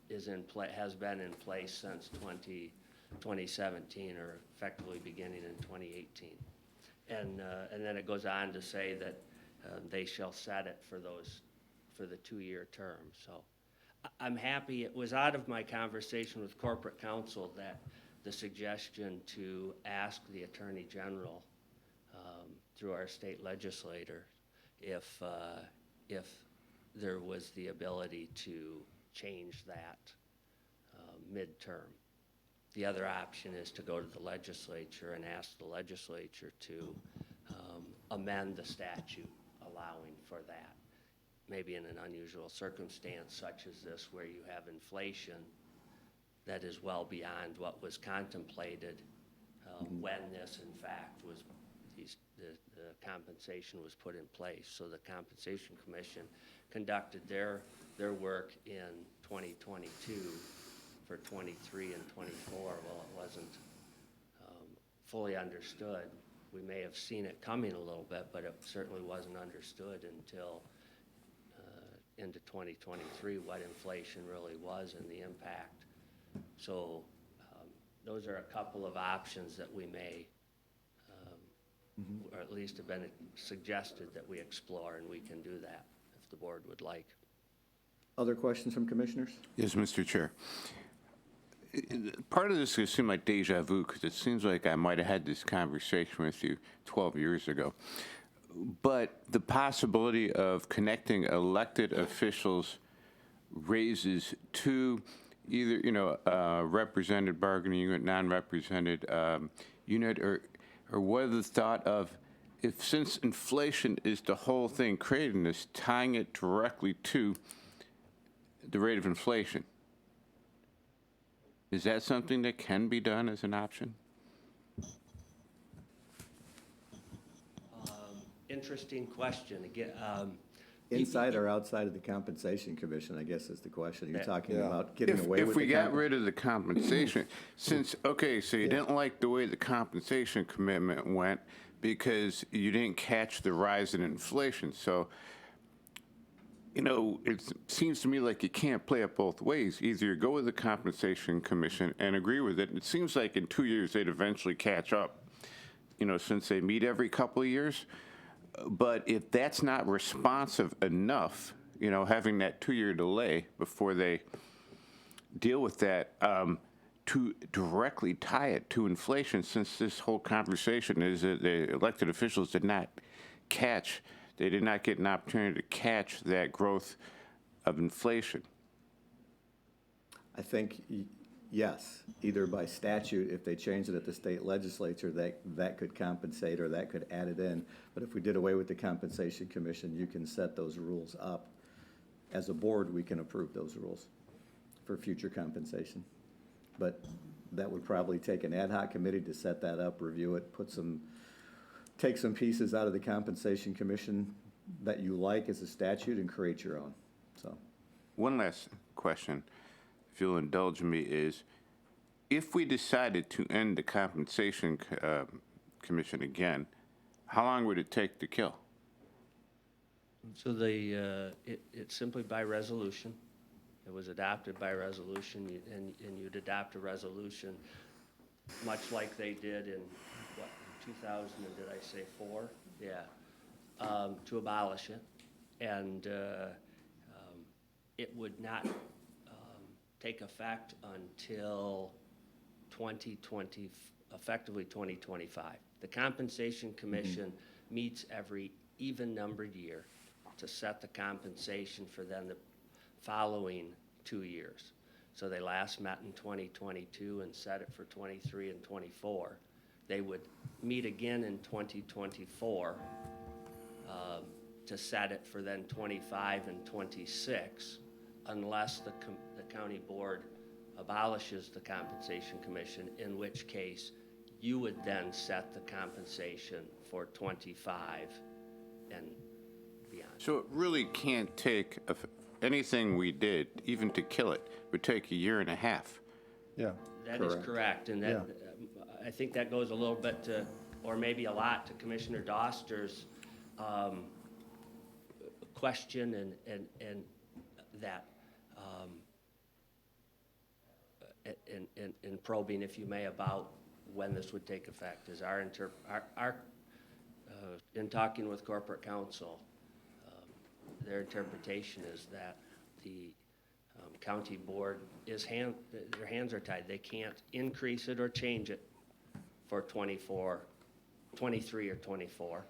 has been in place since 2017, or effectively beginning in 2018. And then it goes on to say that they shall set it for the 2-year term. So I'm happy. It was out of my conversation with corporate counsel that the suggestion to ask the Attorney General through our state legislator if there was the ability to change that midterm. The other option is to go to the legislature and ask the legislature to amend the statute allowing for that. Maybe in an unusual circumstance such as this, where you have inflation that is well beyond what was contemplated when this, in fact, was the compensation was put in place. So the Compensation Commission conducted their work in 2022 for 23 and 24. Well, it wasn't fully understood. We may have seen it coming a little bit, but it certainly wasn't understood until into 2023 what inflation really was and the impact. So those are a couple of options that we may, or at least have been suggested that we explore, and we can do that if the board would like. Other questions from commissioners? Yes, Mr. Chair. Part of this could seem like deja vu, because it seems like I might have had this conversation with you 12 years ago. But the possibility of connecting elected officials raises to either, represented bargaining unit, non-represented unit, or what the thought of, since inflation is the whole thing creating this, tying it directly to the rate of inflation. Is that something that can be done as an option? Interesting question. Again, Inside or outside of the Compensation Commission, I guess is the question. You're talking about getting away with If the we got rid of the compensation, so you didn't like the way the compensation commitment went because you didn't catch the rise in inflation. So, it seems to me like you can't play it both ways. Either you go with the Compensation Commission and agree with it. It seems like in 2 years they'd eventually catch up, since they meet every couple of years. But if that's not responsive enough, having that 2-year delay before they deal with that, to directly tie it to inflation, since this whole conversation is that the elected officials did not get an opportunity to catch that growth of inflation. I think, yes, either by statute, if they change it at the state legislature, that could compensate or that could add it in. But if we did away with the Compensation Commission, you can set those rules up. As a board, we can approve those rules for future compensation. But that would probably take an ad hoc committee to set that up, review it, take some pieces out of the Compensation Commission that you like as a statute and create your own, so. One last question, if you'll indulge me, is if we decided to end the Compensation Commission again, how long would it take to kill? So it's simply by resolution. It was adopted by resolution, and you'd adopt a resolution much like they did in, 2000, did I say 4? Yeah, to abolish it. And it would not take effect until 2020, effectively 2025. The Compensation Commission meets every even-numbered year to set the compensation for then the following 2 years. So they last met in 2022 and set it for 23 and 24. They would meet again in 2024 to set it for then 25 and 26, unless the county board abolishes the Compensation Commission, in which case you would then set the compensation for 25 and beyond. So it really can't take, anything we did, even to kill it, would take a year and a half. Yeah. That is correct, and that, I think that goes a little bit to, or maybe a lot, to Commissioner Doster's question and that, in probing, if you may, about when this would take effect, is in talking with corporate counsel, their interpretation is that the county board their hands are tied. They can't increase it or change it for 23 or 24.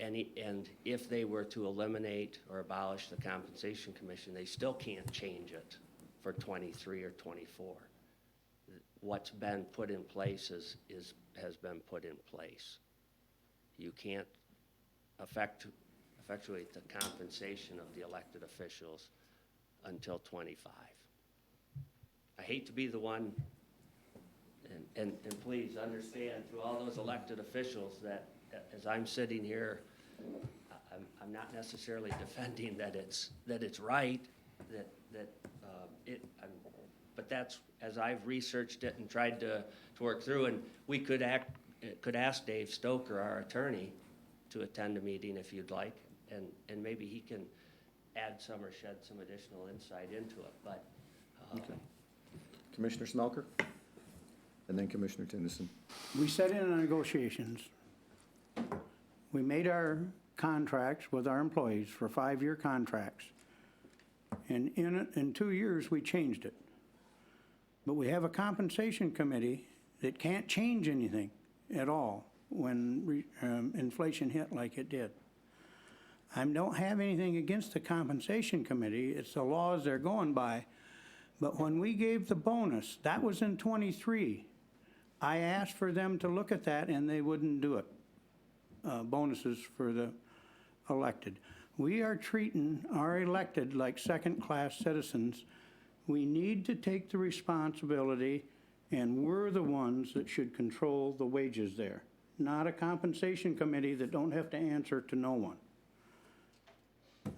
And if they were to eliminate or abolish the Compensation Commission, they still can't change it for 23 or 24. What's been put in place has been put in place. You can't effectuate the compensation of the elected officials until 25. I hate to be the one, and please understand, to all those elected officials, that as I'm sitting here, I'm not necessarily defending that it's right, but that's, as I've researched it and tried to work through, and we could ask Dave Stoker, our attorney, to attend a meeting if you'd like, and maybe he can add some or shed some additional insight into it, but. Okay. Commissioner Smelker, and then Commissioner Tennyson. We set in on negotiations. We made our contracts with our employees for 5-year contracts. And in 2 years, we changed it. But we have a compensation committee that can't change anything at all when inflation hit like it did. I don't have anything against the compensation committee. It's the laws they're going by. But when we gave the bonus, that was in 23. I asked for them to look at that and they wouldn't do it. Bonuses for the elected. We are treating our elected like second-class citizens. We need to take the responsibility, and we're the ones that should control the wages there, not a compensation committee that don't have to answer to no one.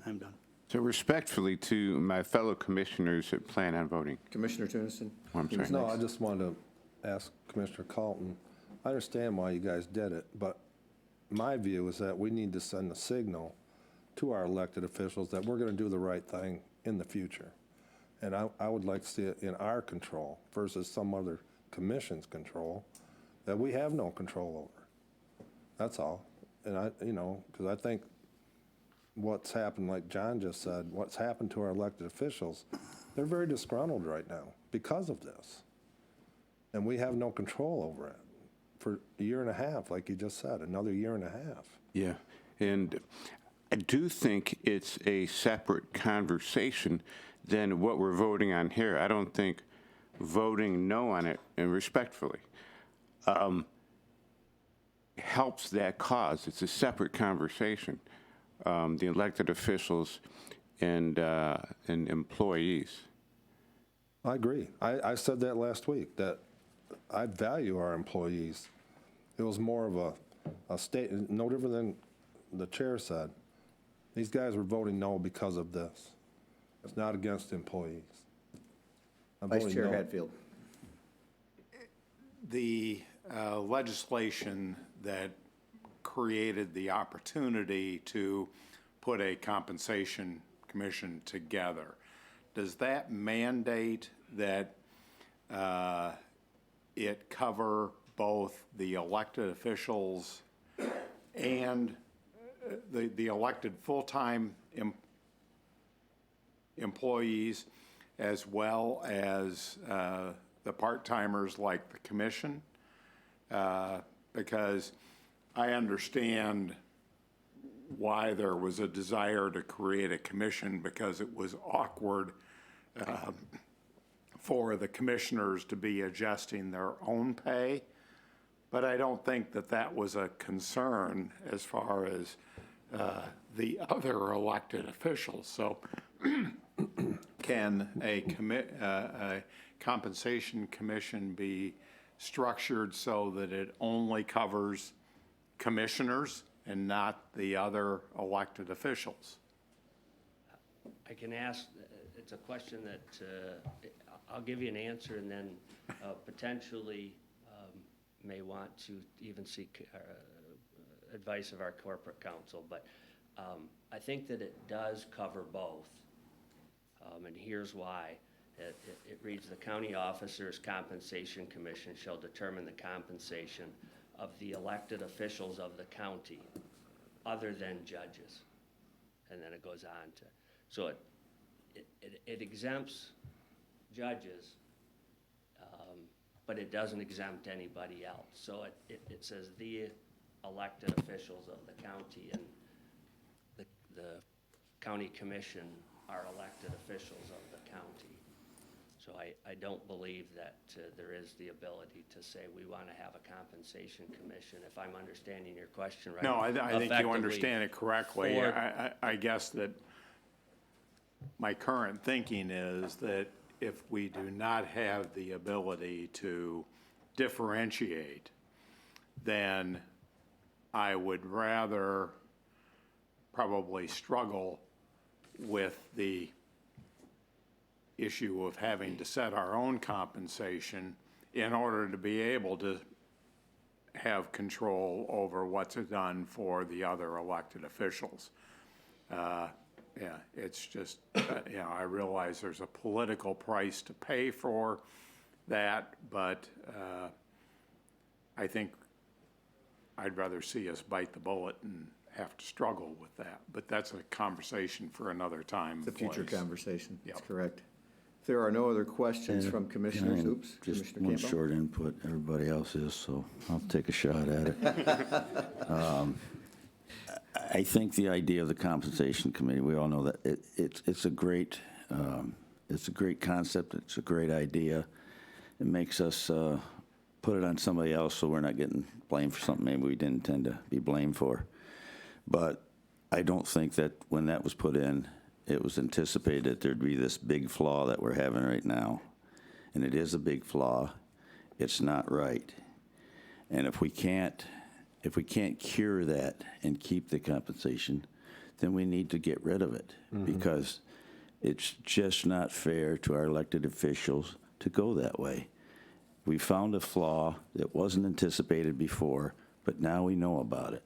I'm done. So respectfully to my fellow commissioners that plan on voting. Commissioner Tennyson. Oh, I'm sorry. No, I just wanted to ask Commissioner Carlton, I understand why you guys did it, but my view is that we need to send a signal to our elected officials that we're going to do the right thing in the future. And I would like to see it in our control versus some other commission's control that we have no control over. That's all. And because I think what's happened, like John just said, what's happened to our elected officials, they're very disgruntled right now because of this. And we have no control over it for a year and a half, like you just said, another year and a half. Yeah, and I do think it's a separate conversation than what we're voting on here. I don't think voting no on it, and respectfully, helps that cause. It's a separate conversation. The elected officials and employees. I agree. I said that last week, that I value our employees. It was more of a state, no different than the chair said. These guys were voting no because of this. It's not against employees. I'm Vice voting Chair no. Hatfield. The legislation that created the opportunity to put a compensation commission together, does that mandate that it cover both the elected officials and the elected full-time employees as well as the part-timers like the commission, because I understand why there was a desire to create a commission, because it was awkward for the commissioners to be adjusting their own pay. But I don't think that that was a concern as far as the other elected officials. So can a compensation commission be structured so that it only covers commissioners and not the other elected officials? I can ask, it's a question that I'll give you an answer, and then potentially may want to even seek advice of our corporate counsel. But I think that it does cover both, and here's why. It reads, the county officers' compensation commission shall determine the compensation of the elected officials of the county other than judges. And then it goes on to, so it exempts judges, but it doesn't exempt anybody else. So it says the elected officials of the county, and the county commission are elected officials of the county. So I don't believe that there is the ability to say we want to have a compensation commission, if I'm understanding your question right. No, I think you understand it correctly. I guess that my current thinking is that if we do not have the ability to differentiate, then I would rather probably struggle with the issue of having to set our own compensation in order to be able to have control over what's done for the other elected officials. Yeah, it's just, you know, I realize there's a political price to pay for that, but I think I'd rather see us bite the bullet and have to struggle with that. But that's a conversation for another time. It's a future conversation, that's Yep. correct. If there are no other questions from commissioners, oops, Just Commissioner one Campbell? short input, everybody else is, so I'll take a shot at it. I think the idea of the compensation committee, we all know that it's a great concept, it's a great idea. It makes us put it on somebody else so we're not getting blamed for something maybe we didn't intend to be blamed for. But I don't think that when that was put in, it was anticipated that there'd be this big flaw that we're having right now. And it is a big flaw. It's not right. And if we can't cure that and keep the compensation, then we need to get rid of it, because it's just not fair to our elected officials to go that way. We found a flaw that wasn't anticipated before, but now we know about it.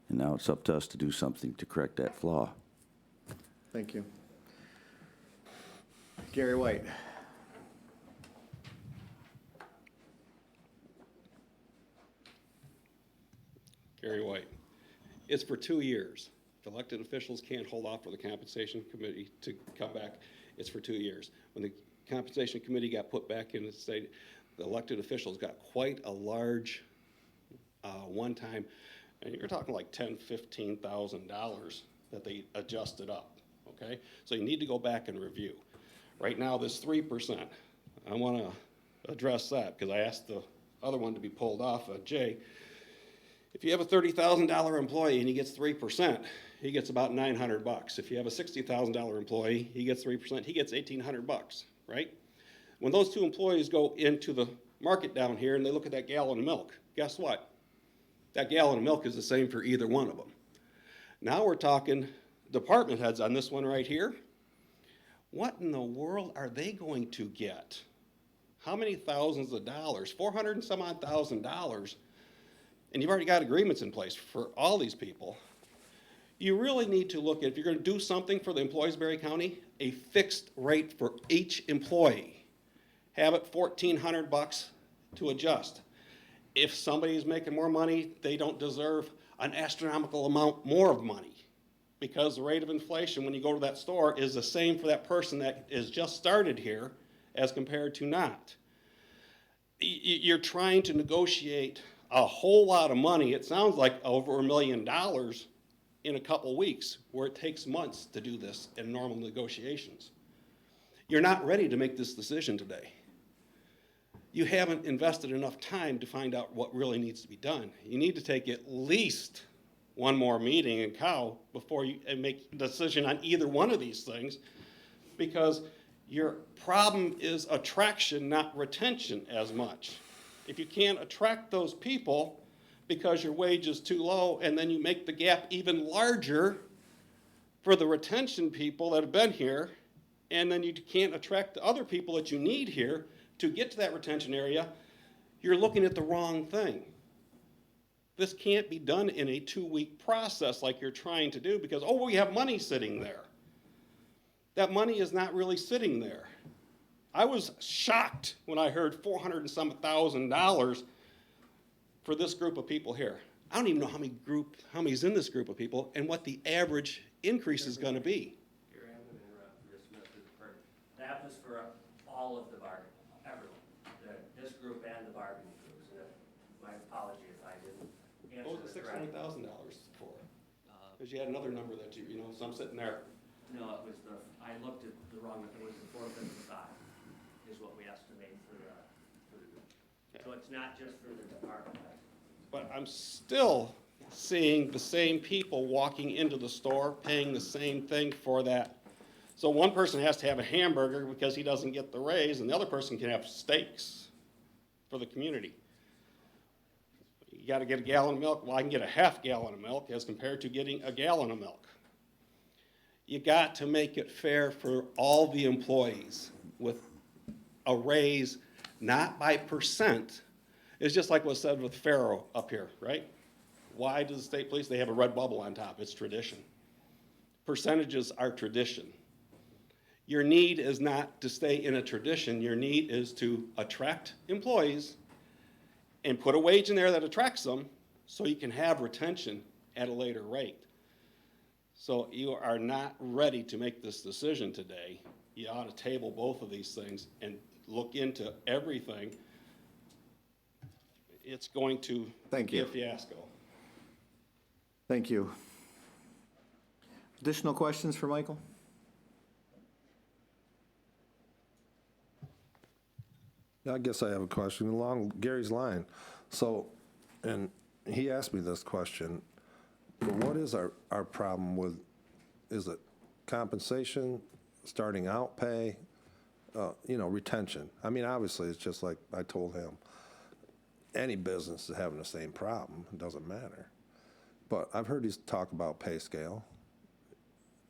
And now it's up to us to do something to correct that flaw. Thank you. Gary White. Gary White. It's for 2 years. If elected officials can't hold off for the compensation committee to come back, it's for 2 years. When the compensation committee got put back in the state, the elected officials got quite a large one-time, and you're talking like $10,000, $15,000 that they adjusted up, okay? So you need to go back and review. Right now, this 3%, I want to address that because I asked the other one to be pulled off, Jay. If you have a $30,000 employee and he gets 3%, he gets about $900. If you have a $60,000 employee, he gets 3%, he gets $1,800, right? When those two employees go into the market down here and they look at that gallon of milk, guess what? That gallon of milk is the same for either one of them. Now we're talking department heads on this one right here. What in the world are they going to get? How many thousands of dollars? 400 and some odd $1,000. And you've already got agreements in place for all these people. You really need to look at, if you're going to do something for the employees of Berry County, a fixed rate for each employee. Have it $1,400 to adjust. If somebody is making more money, they don't deserve an astronomical amount more of money. because the rate of inflation when you go to that store is the same for that person that is just started here as compared to not. You're trying to negotiate a whole lot of money. It sounds like over $1 million in a couple weeks, where it takes months to do this in normal negotiations. You're not ready to make this decision today. You haven't invested enough time to find out what really needs to be done. You need to take at least one more meeting in Cow before you make a decision on either one of these things, because your problem is attraction, not retention as much. If you can't attract those people because your wage is too low, and then you make the gap even larger for the retention people that have been here, and then you can't attract the other people that you need here to get to that retention area, you're looking at the wrong thing. This can't be done in a 2-week process like you're trying to do because, oh, we have money sitting there. That money is not really sitting there. I was shocked when I heard $400 and some thousand for this group of people here. I don't even know how many's in this group of people and what the average increase is gonna be. Here, I'm going to interrupt for just a minute. That was for all of the bargaining, everyone, this group and the bargaining groups. My apology if I didn't answer What was the $600,000 for? Because you had another number that so I'm sitting there. No, it was I looked at the wrong, it was the 455 is what we estimate for the group. So it's not just for the department. But I'm still seeing the same people walking into the store, paying the same thing for that. So one person has to have a hamburger because he doesn't get the raise, and the other person can have steaks for the community. You gotta get a gallon of milk. Well, I can get a half gallon of milk as compared to getting a gallon of milk. You got to make it fair for all the employees with a raise, not by percent. It's just like what's said with Faro up here, right? Why does the state police, they have a red bubble on top? It's tradition. Percentages are tradition. Your need is not to stay in a tradition. Your need is to attract employees and put a wage in there that attracts them so you can have retention at a later rate. So you are not ready to make this decision today. You ought to table both of these things and look into everything. It's going to be a fiasco. Thank you. Additional questions for Michael? I guess I have a question along Gary's line. So, and he asked me this question, but what is our problem with, is it compensation, starting out pay, retention? I mean, obviously, it's just like I told him, any business is having the same problem, it doesn't matter. But I've heard you talk about pay scale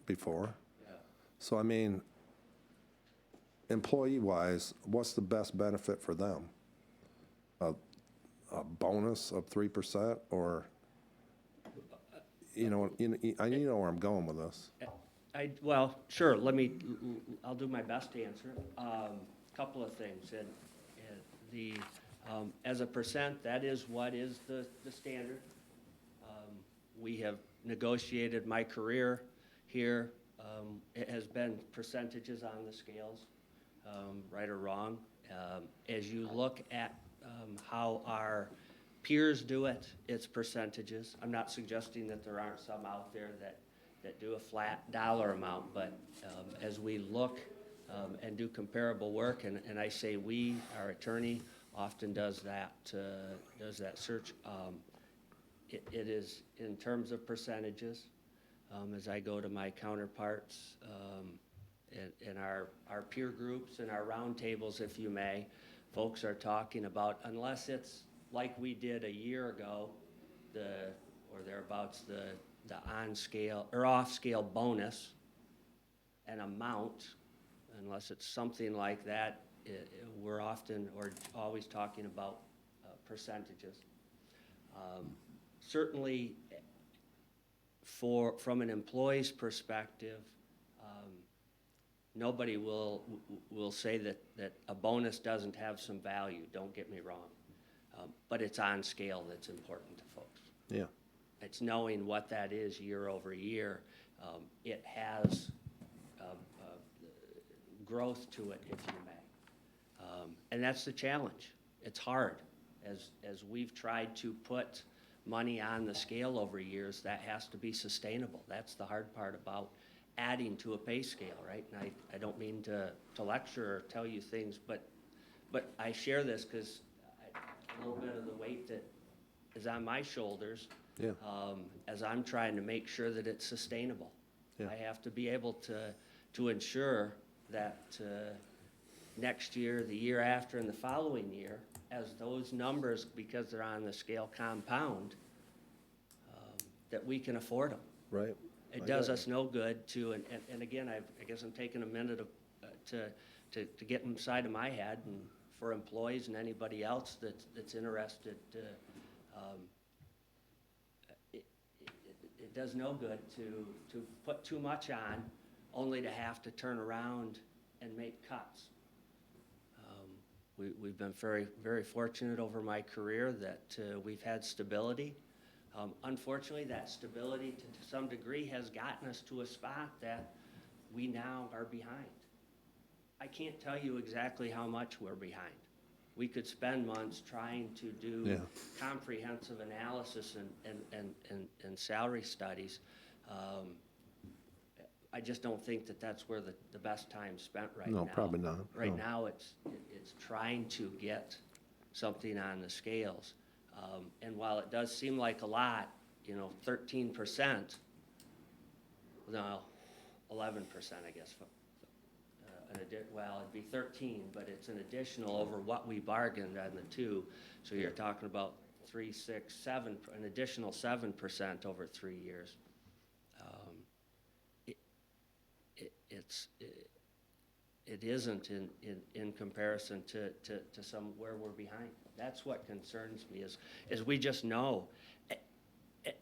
before. Yeah. So, I mean, employee-wise, what's the best benefit for them? A bonus of 3% or, you know where I'm going with this. Well, sure, I'll do my best to answer it. Couple of things. As a percent, that is what is the standard. We have negotiated my career here. It has been percentages on the scales, right or wrong. As you look at how our peers do it, it's percentages. I'm not suggesting that there aren't some out there that do a flat dollar amount, but as we look and do comparable work, and I say we, our attorney often does that search. It is in terms of percentages. As I go to my counterparts in our peer groups and our roundtables, if you may, folks are talking about, unless it's like we did a year ago, or thereabouts, the on-scale or off-scale bonus and amount, unless it's something like that, we're often or always talking about percentages. Certainly, from an employee's perspective, nobody will say that a bonus doesn't have some value. Don't get me wrong, but it's on scale that's important to folks. Yeah. It's knowing what that is year over year. it has growth to it, if you may. And that's the challenge. It's hard. As we've tried to put money on the scale over years, that has to be sustainable. That's the hard part about adding to a pay scale, right? And I don't mean to lecture or tell you things, but I share this because a little bit of the weight that is on my shoulders, Yeah. as I'm trying to make sure that it's sustainable. Yeah. I have to be able to ensure that next year, the year after, and the following year, as those numbers, because they're on the scale, compound, that we can afford them. Right. It does us no good to, and again, I guess I'm taking a minute to get inside of my head, and for employees and anybody else that's interested, it does no good to put too much on, only to have to turn around and make cuts. We've been very, very fortunate over my career that we've had stability. Unfortunately, that stability to some degree has gotten us to a spot that we now are behind. I can't tell you exactly how much we're behind. We could spend months trying to do comprehensive analysis and salary studies. I just don't think that that's where the best time's spent right now. No, probably not. Right No. now, it's trying to get something on the scales. And while it does seem like a lot, 13%, no, 11%, I guess. Well, it'd be 13, but it's an additional over what we bargained on the two. So you're talking about 3, 6, 7, an additional 7% over 3 years. It isn't in comparison to some where we're behind. That's what concerns me is we just know.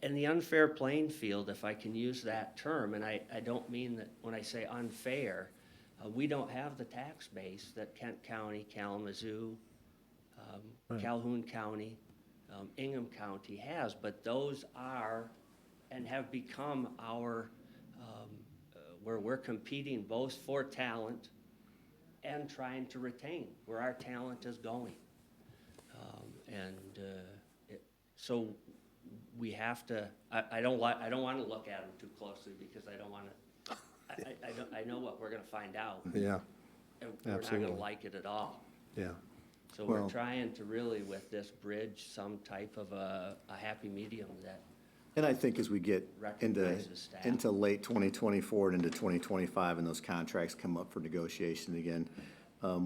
And the unfair playing field, if I can use that term, and I don't mean that when I say unfair, we don't have the tax base that Kent County, Kalamazoo, Calhoun County, Ingham County has, but those are and have become our, where we're competing both for talent and trying to retain where our talent is going. So we have to, I don't want to look at them too closely because I don't want to, I know what we're going to find out. Yeah. And we're not going to like it at all. Yeah. So Well- we're trying to really, with this bridge, some type of a happy medium that And I think as we get recognizes staff. into late 2024 and into 2025, and those contracts come up for negotiation again,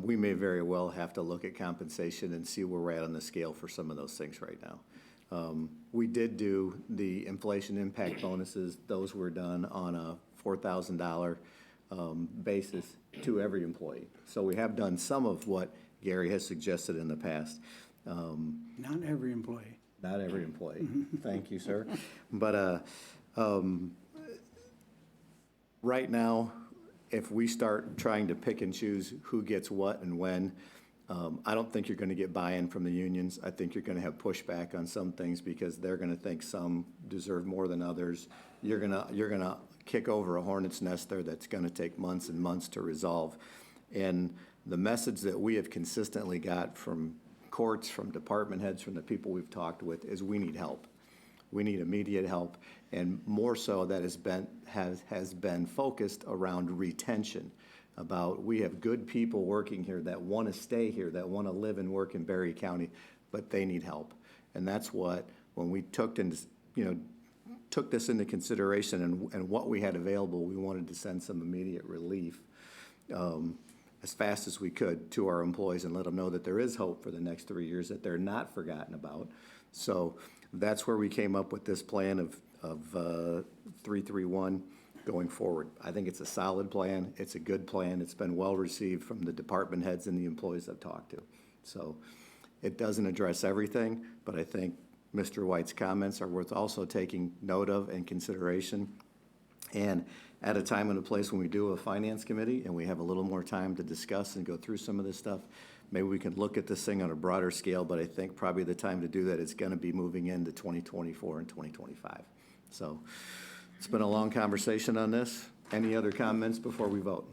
we may very well have to look at compensation and see where we're at on the scale for some of those things right now. We did do the inflation impact bonuses. Those were done on a $4,000 basis to every employee. So we have done some of what Gary has suggested in the past. Not every employee. Not every employee. Thank you, sir. But right now, if we start trying to pick and choose who gets what and when, I don't think you're going to get buy-in from the unions. I think you're going to have pushback on some things because they're going to think some deserve more than others. You're gonna kick over a hornet's nest there that's going to take months and months to resolve. And the message that we have consistently got from courts, from department heads, from the people we've talked with is we need help. We need immediate help, and more so that has been focused around retention. About we have good people working here that want to stay here, that want to live and work in Berry County, but they need help. And that's what, when we took this into consideration and what we had available, we wanted to send some immediate relief as fast as we could to our employees and let them know that there is hope for the next 3 years, that they're not forgotten about. So that's where we came up with this plan of 331 going forward. I think it's a solid plan. It's a good plan. It's been well received from the department heads and the employees I've talked to. So it doesn't address everything, but I think Mr. White's comments are worth also taking note of and consideration. And at a time and a place when we do a finance committee and we have a little more time to discuss and go through some of this stuff, maybe we can look at this thing on a broader scale, but I think probably the time to do that is going to be moving into 2024 and 2025. So It's been a long conversation on this. Any other comments before we vote?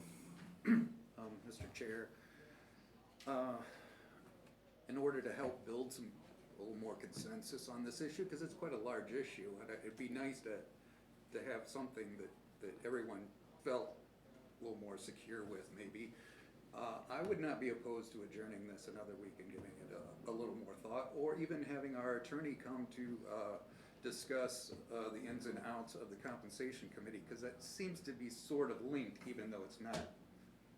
Mr. Chair, in order to help build a little more consensus on this issue, because it's quite a large issue, and it'd be nice to have something that everyone felt a little more secure with, maybe. I would not be opposed to adjourning this another week and giving it a little more thought, or even having our attorney come to discuss the ins and outs of the compensation committee, because that seems to be sort of linked, even though it's not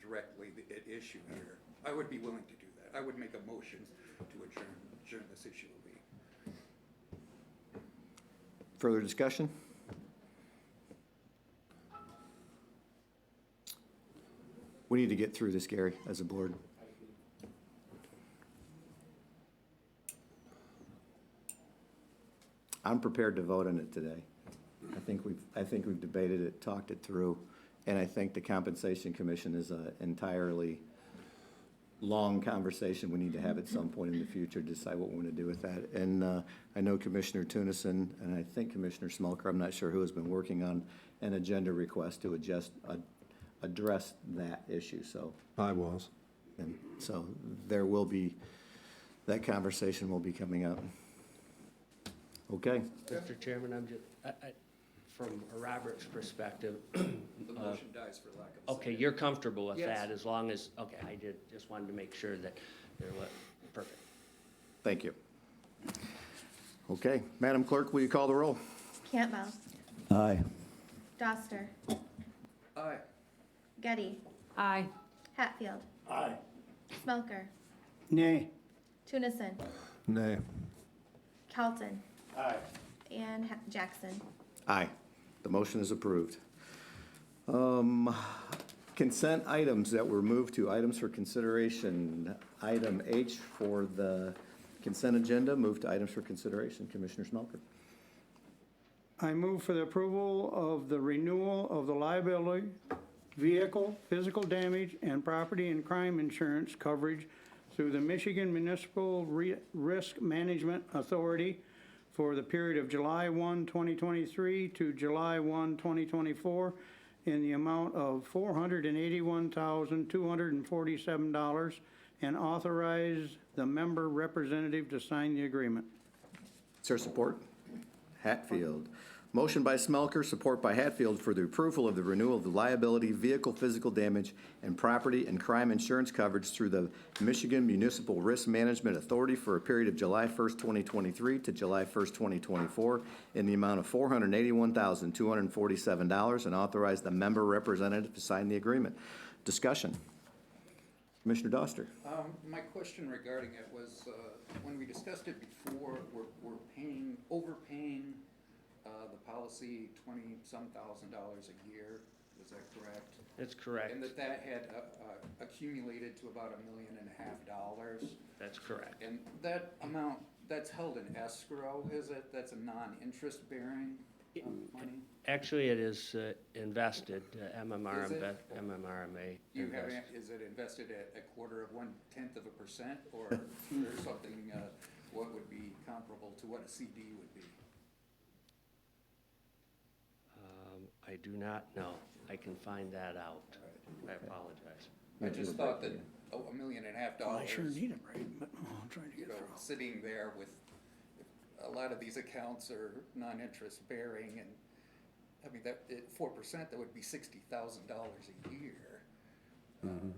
directly at issue here. I would be willing to do that. I would make a motion to adjourn this issue a week. Further discussion? We need to get through this, Gary, as a board. I'm prepared to vote on it today. I think we've debated it, talked it through, and I think the Compensation Commission is an entirely long conversation we need to have at some point in the future to decide what we want to do with that. And I know Commissioner Tunison and I think Commissioner Smelker, I'm not sure who, has been working on an agenda request to address that issue, so. I was. And so there will be, that conversation will be coming up. Okay. Mr. Chairman, I'm just, from Robert's perspective. The motion dies for lack of a Okay, second. you're comfortable with Yes. that as long as, okay, I just wanted to make sure that there was, perfect. Thank you. Okay, Madam Clerk, will you call the roll? Campbell. Aye. Doster. Aye. Getty. Aye. Hatfield. Aye. Smelker. Nay. Tunison. Nay. Calton. Aye. And Jackson. Aye. The motion is approved. Consent items that were moved to items for consideration. Item H for the consent agenda, moved to items for consideration. Commissioner Smelker. I move for the approval of the renewal of the liability, vehicle, physical damage, and property and crime insurance coverage through the Michigan Municipal Risk Management Authority for the period of July 1, 2023 to July 1, 2024 in the amount of $481,247 and authorize the member representative to sign the agreement. Is there support? Hatfield. Motion by Smelker, support by Hatfield for the approval of the renewal of the liability, vehicle, physical damage, and property and crime insurance coverage through the Michigan Municipal Risk Management Authority for a period of July 1st, 2023 to July 1st, 2024 in the amount of $481,247 and authorize the member representative to sign the agreement. Discussion. Commissioner Doster. My question regarding it was, when we discussed it before, we're overpaying the policy $20-some thousand a year. Is that correct? That's correct. And that had accumulated to about $1.5 million. That's correct. And that amount, that's held in escrow, is it? That's a non-interest bearing money? Actually, it is invested, MMR, Is it? MMRMA. You have, invest- is it invested at 1/4%, or there's something, what would be comparable to what a CD would be? I do not know. I can find that out. I apologize. I just thought that $1.5 million. I sure need it, right? But I'm trying to get through. Sitting there with, a lot of these accounts are non-interest bearing, and, I mean, that, at 4%, that would be $60,000 a year. Would be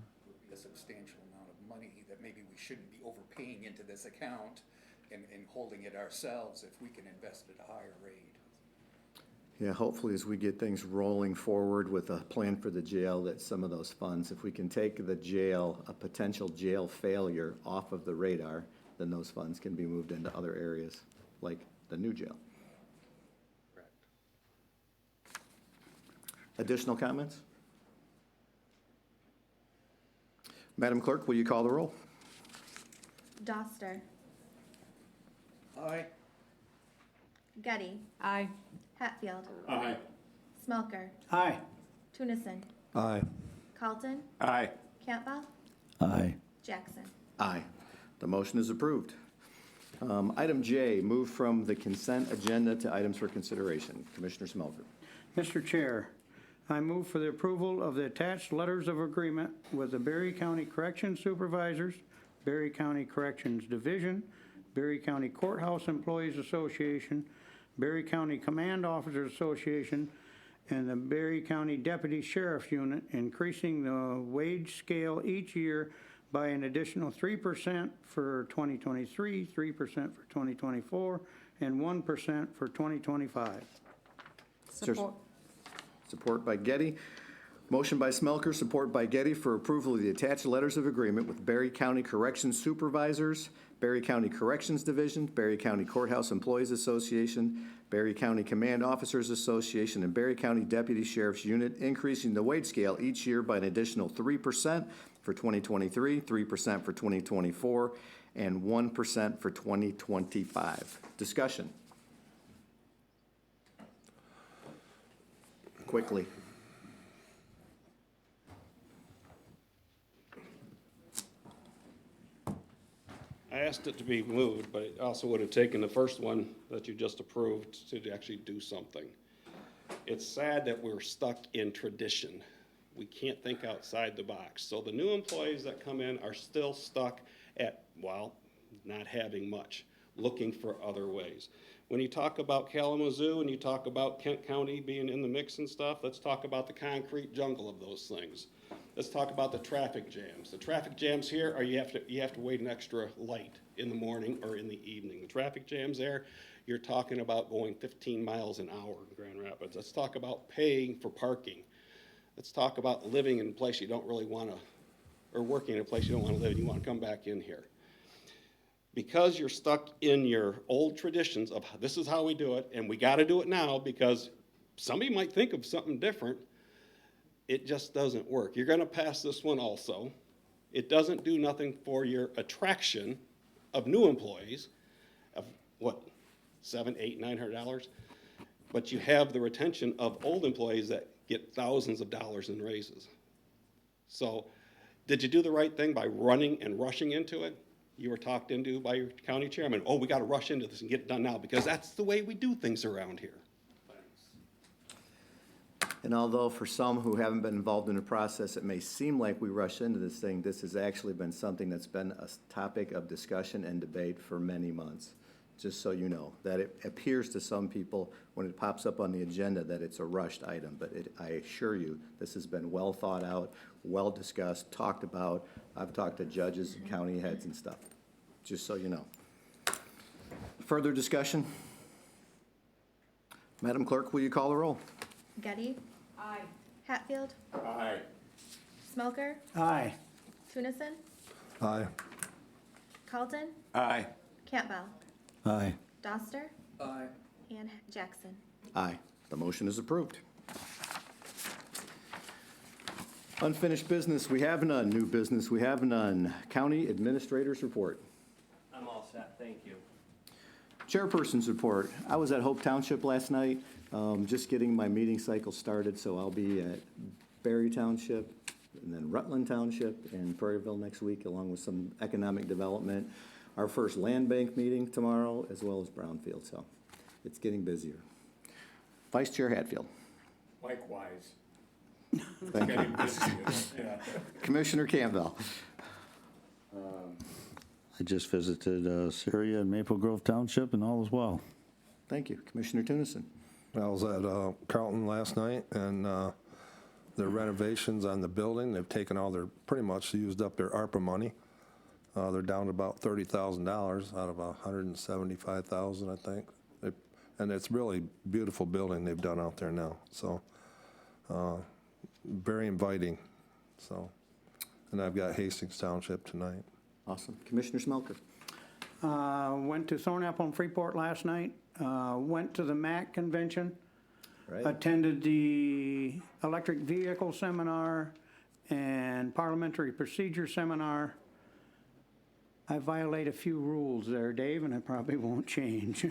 a substantial amount of money that maybe we shouldn't be overpaying into this account and holding it ourselves if we can invest at a higher rate. Yeah, hopefully as we get things rolling forward with a plan for the jail, that some of those funds, if we can take the jail, a potential jail failure off of the radar, then those funds can be moved into other areas, like the new jail. Correct. Additional comments? Madam Clerk, will you call the roll? Doster. Aye. Getty. Aye. Hatfield. Aye. Smelker. Aye. Tunison. Aye. Carlton. Aye. Campbell. Aye. Jackson. Aye. The motion is approved. Item J, move from the consent agenda to items for consideration. Commissioner Smelker. Mr. Chair, I move for the approval of the attached letters of agreement with the Berry County Corrections Supervisors, Berry County Corrections Division, Berry County Courthouse Employees Association, Berry County Command Officers Association, and the Berry County Deputy Sheriff's Unit, increasing the wage scale each year by an additional 3% for 2023, 3% for 2024, and 1% for 2025. Support. Support by Getty. Motion by Smelker, support by Getty for approval of the attached letters of agreement with Berry County Corrections Supervisors, Berry County Corrections Division, Berry County Courthouse Employees Association, Berry County Command Officers Association, and Berry County Deputy Sheriff's Unit, increasing the wage scale each year by an additional 3% for 2023, 3% for 2024, and 1% for 2025. Discussion. Quickly. I asked it to be moved, but it also would have taken the first one that you just approved to actually do something. It's sad that we're stuck in tradition. We can't think outside the box. So the new employees that come in are still stuck at, well, not having much, looking for other ways. When you talk about Kalamazoo and you talk about Kent County being in the mix and stuff, let's talk about the concrete jungle of those things. Let's talk about the traffic jams. The traffic jams here are you have to wait an extra light in the morning or in the evening. The traffic jams there, you're talking about going 15 miles an hour in Grand Rapids. Let's talk about paying for parking. Let's talk about living in a place you don't really want to, or working in a place you don't want to live and you want to come back in here. Because you're stuck in your old traditions of this is how we do it, and we got to do it now because somebody might think of something different, it just doesn't work. You're going to pass this one also. It doesn't do nothing for your attraction of new employees of what, $700, $800, $900, but you have the retention of old employees that get thousands of dollars in raises. So did you do the right thing by running and rushing into it? You were talked into by your county chairman. Oh, we got to rush into this and get it done now because that's the way we do things around here. And although for some who haven't been involved in the process, it may seem like we rush into this thing, this has actually been something that's been a topic of discussion and debate for many months. Just so you know, that it appears to some people when it pops up on the agenda that it's a rushed item, but I assure you, this has been well thought out, well discussed, talked about. I've talked to judges and county heads and stuff, just so you know. Further discussion? Madam Clerk, will you call the roll? Getty. Aye. Hatfield. Aye. Smelker. Aye. Tunison. Aye. Carlton. Aye. Campbell. Aye. Doster. Aye. And Jackson. Aye. The motion is approved. Unfinished business, we have none. New business, we have none. County Administrator's Report. I'm all set, thank you. Chairperson's Report. I was at Hope Township last night, just getting my meeting cycle started, so I'll be at Berry Township, and then Rutland Township, and Prairieville next week, along with some economic development. Our first land bank meeting tomorrow, as well as Brownfield, so it's getting busier. Vice Chair Hatfield. Likewise. Thank you. Yeah. Commissioner Campbell. I just visited Syria and Maple Grove Township, and all is well. Thank you. Commissioner Tunison. I was at Carlton last night, and their renovations on the building, they've taken all their, pretty much used up their ARPA money. They're down to about $30,000 out of $175,000, I think. And it's really beautiful building they've done out there now. So very inviting. So, and I've got Hastings Township tonight. Awesome. Commissioner Smelker. Went to Thornapple and Freeport last night. Went to the MAC convention. Right. Attended the electric vehicle seminar and parliamentary procedure seminar. I violate a few rules there, Dave, and I probably won't change.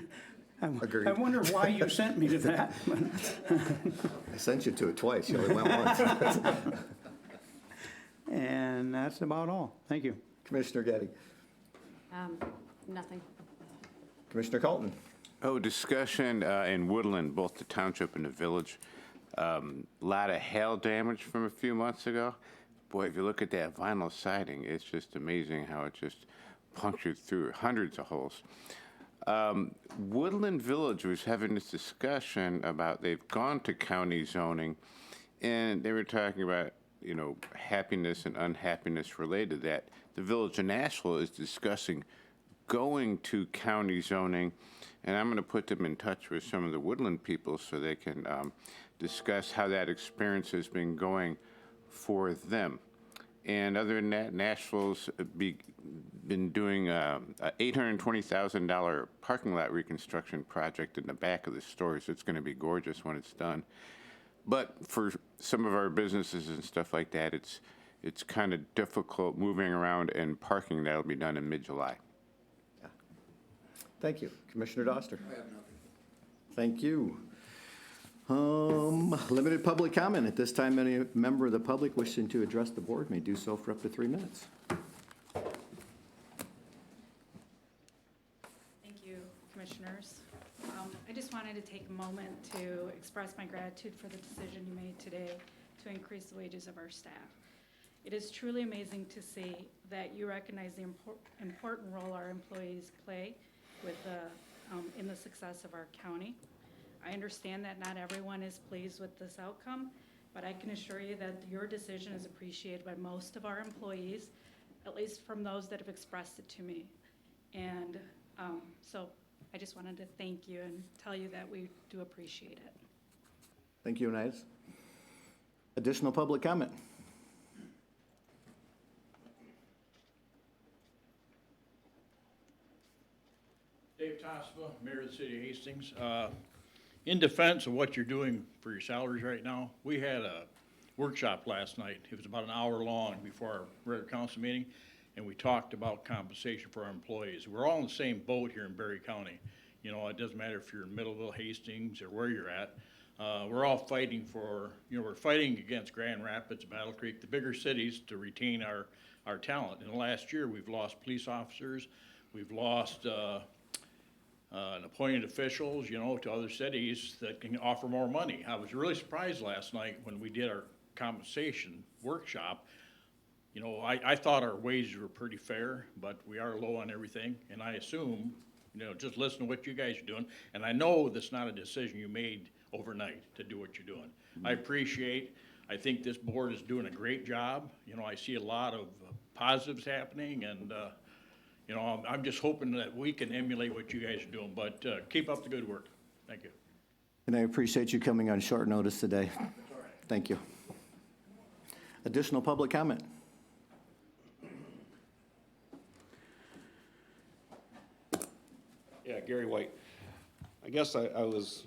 Agreed. I wonder why you sent me to that. I sent you to it twice. You only went once. And that's about all. Thank you. Commissioner Getty. Nothing. Commissioner Colton. Oh, discussion in Woodland, both the township and the village. Lot of hail damage from a few months ago. Boy, if you look at that vinyl siding, it's just amazing how it just punctured through hundreds of holes. Woodland Village was having this discussion about they've gone to county zoning, and they were talking about, you know, happiness and unhappiness related to that. The Village of Nashville is discussing going to county zoning, and I'm going to put them in touch with some of the Woodland people so they can discuss how that experience has been going for them. And other than that, Nashville's been doing a $820,000 parking lot reconstruction project in the back of the stores. It's going to be gorgeous when it's done. But for some of our businesses and stuff like that, it's kind of difficult moving around and parking. That'll be done in mid-July. Thank you. Commissioner Doster. I have nothing. Thank you. Limited public comment. At this time, any member of the public wishing to address the board may do so for up to 3 minutes. Thank you, commissioners. I just wanted to take a moment to express my gratitude for the decision you made today to increase the wages of our staff. It is truly amazing to see that you recognize the important role our employees play with in the success of our county. I understand that not everyone is pleased with this outcome, but I can assure you that your decision is appreciated by most of our employees, at least from those that have expressed it to me. And so I just wanted to thank you and tell you that we do appreciate it. Thank you, Anais. Additional public comment. Dave Tospa, Mayor of the City of Hastings. In defense of what you're doing for your salaries right now, we had a workshop last night. It was about an hour long before our regular council meeting, and we talked about compensation for our employees. We're all in the same boat here in Berry County. You know, it doesn't matter if you're in Middleville, Hastings, or where you're at. We're all fighting for, we're fighting against Grand Rapids, Battle Creek, the bigger cities to retain our talent. In the last year, we've lost police officers, we've lost appointed officials, to other cities that can offer more money. I was really surprised last night when we did our compensation workshop. I thought our wages were pretty fair, but we are low on everything. And I assume, just listen to what you guys are doing. And I know that's not a decision you made overnight to do what you're doing. I think this board is doing a great job. I see a lot of positives happening, and I'm just hoping that we can emulate what you guys are doing, but keep up the good work. Thank you. And I appreciate you coming on short notice today. Thank you. Additional public comment. Yeah, Gary White. I guess I was,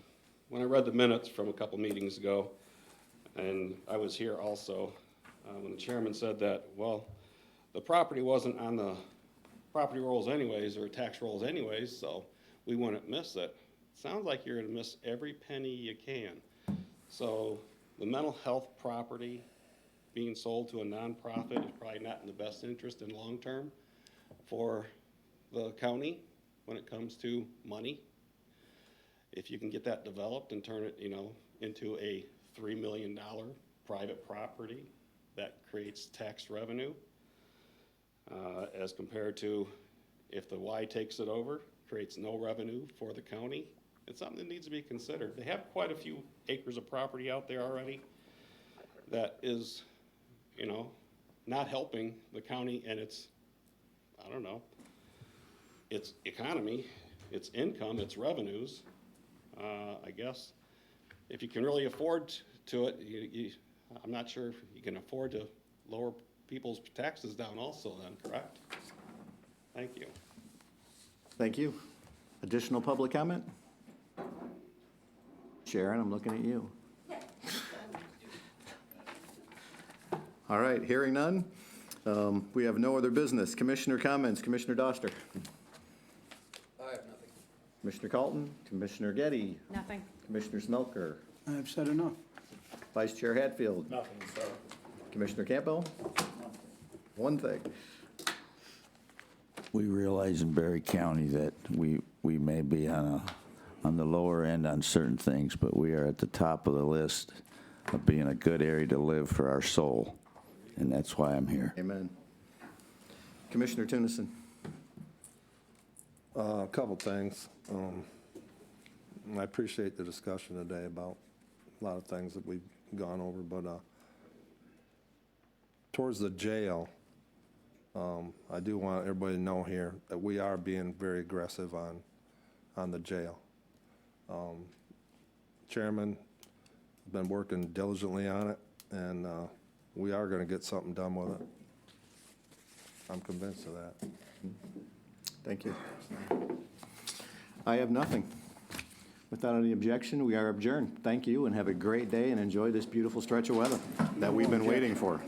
when I read the minutes from a couple meetings ago, and I was here also, when the chairman said that, well, the property wasn't on the property rolls anyways, or tax rolls anyways, so we wouldn't miss it. Sounds like you're gonna miss every penny you can. So the mental health property being sold to a nonprofit is probably not in the best interest in long term for the county when it comes to money. If you can get that developed and turn it, into a $3 million private property, that creates tax revenue. As compared to if the Y takes it over, creates no revenue for the county. It's something that needs to be considered. They have quite a few acres of property out there already that is, not helping the county and its economy, its income, its revenues. I guess if you can really afford to it, I'm not sure if you can afford to lower people's taxes down also then, correct? Thank you. Thank you. Additional public comment? Sharon, I'm looking at you. All right, hearing none. We have no other business. Commissioner comments. Commissioner Doster. I have nothing. Commissioner Calton. Commissioner Getty. Nothing. Commissioner Smelker. I've said enough. Vice Chair Hatfield. Nothing, sir. Commissioner Campbell. One thing. We realize in Berry County that we may be on the lower end on certain things, but we are at the top of the list of being a good area to live for our soul, and that's why I'm here. Amen. Commissioner Tunison. A couple things. I appreciate the discussion today about a lot of things that we've gone over, but towards the jail, I do want everybody to know here that we are being very aggressive on the jail. Chairman has been working diligently on it, and we are going to get something done with it. I'm convinced of that. Thank you. I have nothing. Without any objection, we are adjourned. Thank you, and have a great day, and enjoy this beautiful stretch of weather that we've been waiting for.